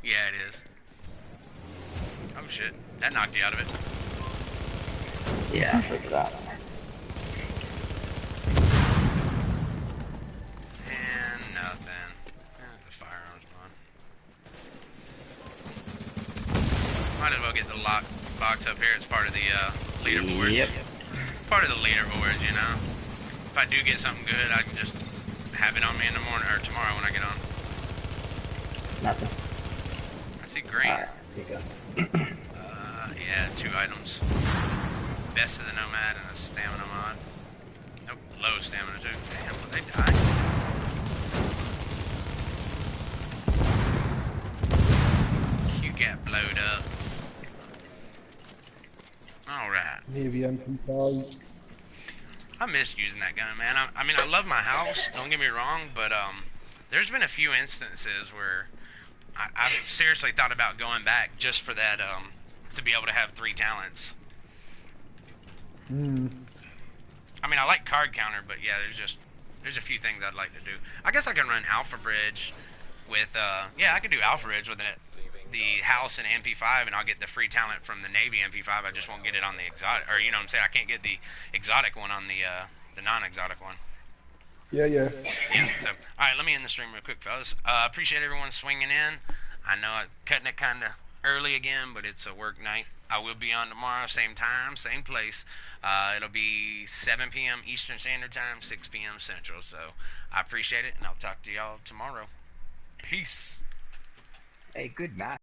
Yeah, it is. Oh shit, that knocked you out of it. Yeah, I figured that. And nothing. The firearm's gone. Might as well get the lock box up here. It's part of the leaderboards. Yep. Part of the leaderboards, you know. If I do get something good, I can just have it on me in the morning or tomorrow when I get on? Nothing. I see green. Alright, here you go. Yeah, 2 items. Best of the Nomad and a stamina mod. Nope, low stamina too. Damn, will they die? You got blowed up. Alright. Navy MP5. I miss using that gun, man. I mean, I love my house, don't get me wrong, but there's been a few instances where I've seriously thought about going back just for that, to be able to have 3 talents. Hmm. I mean, I like card counter, but yeah, there's a few things I'd like to do. I guess I can run Alpha Bridge with, yeah, I could do Alpha Bridge with the house and MP5, and I'll get the free talent from the Navy MP5. I just won't get it on the exotic, or you know what I'm saying? I can't get the exotic one on the non-exotic one. Yeah, yeah. Yeah, so, alright, let me end the stream real quick, fellas. Appreciate everyone swinging in. I know I'm cutting it kind of early again, but it's a work night. I will be on tomorrow, same time, same place. It'll be 7 p.m. Eastern Standard Time, 6 p.m. Central. So I appreciate it, and I'll talk to y'all tomorrow. Peace. Hey, good match.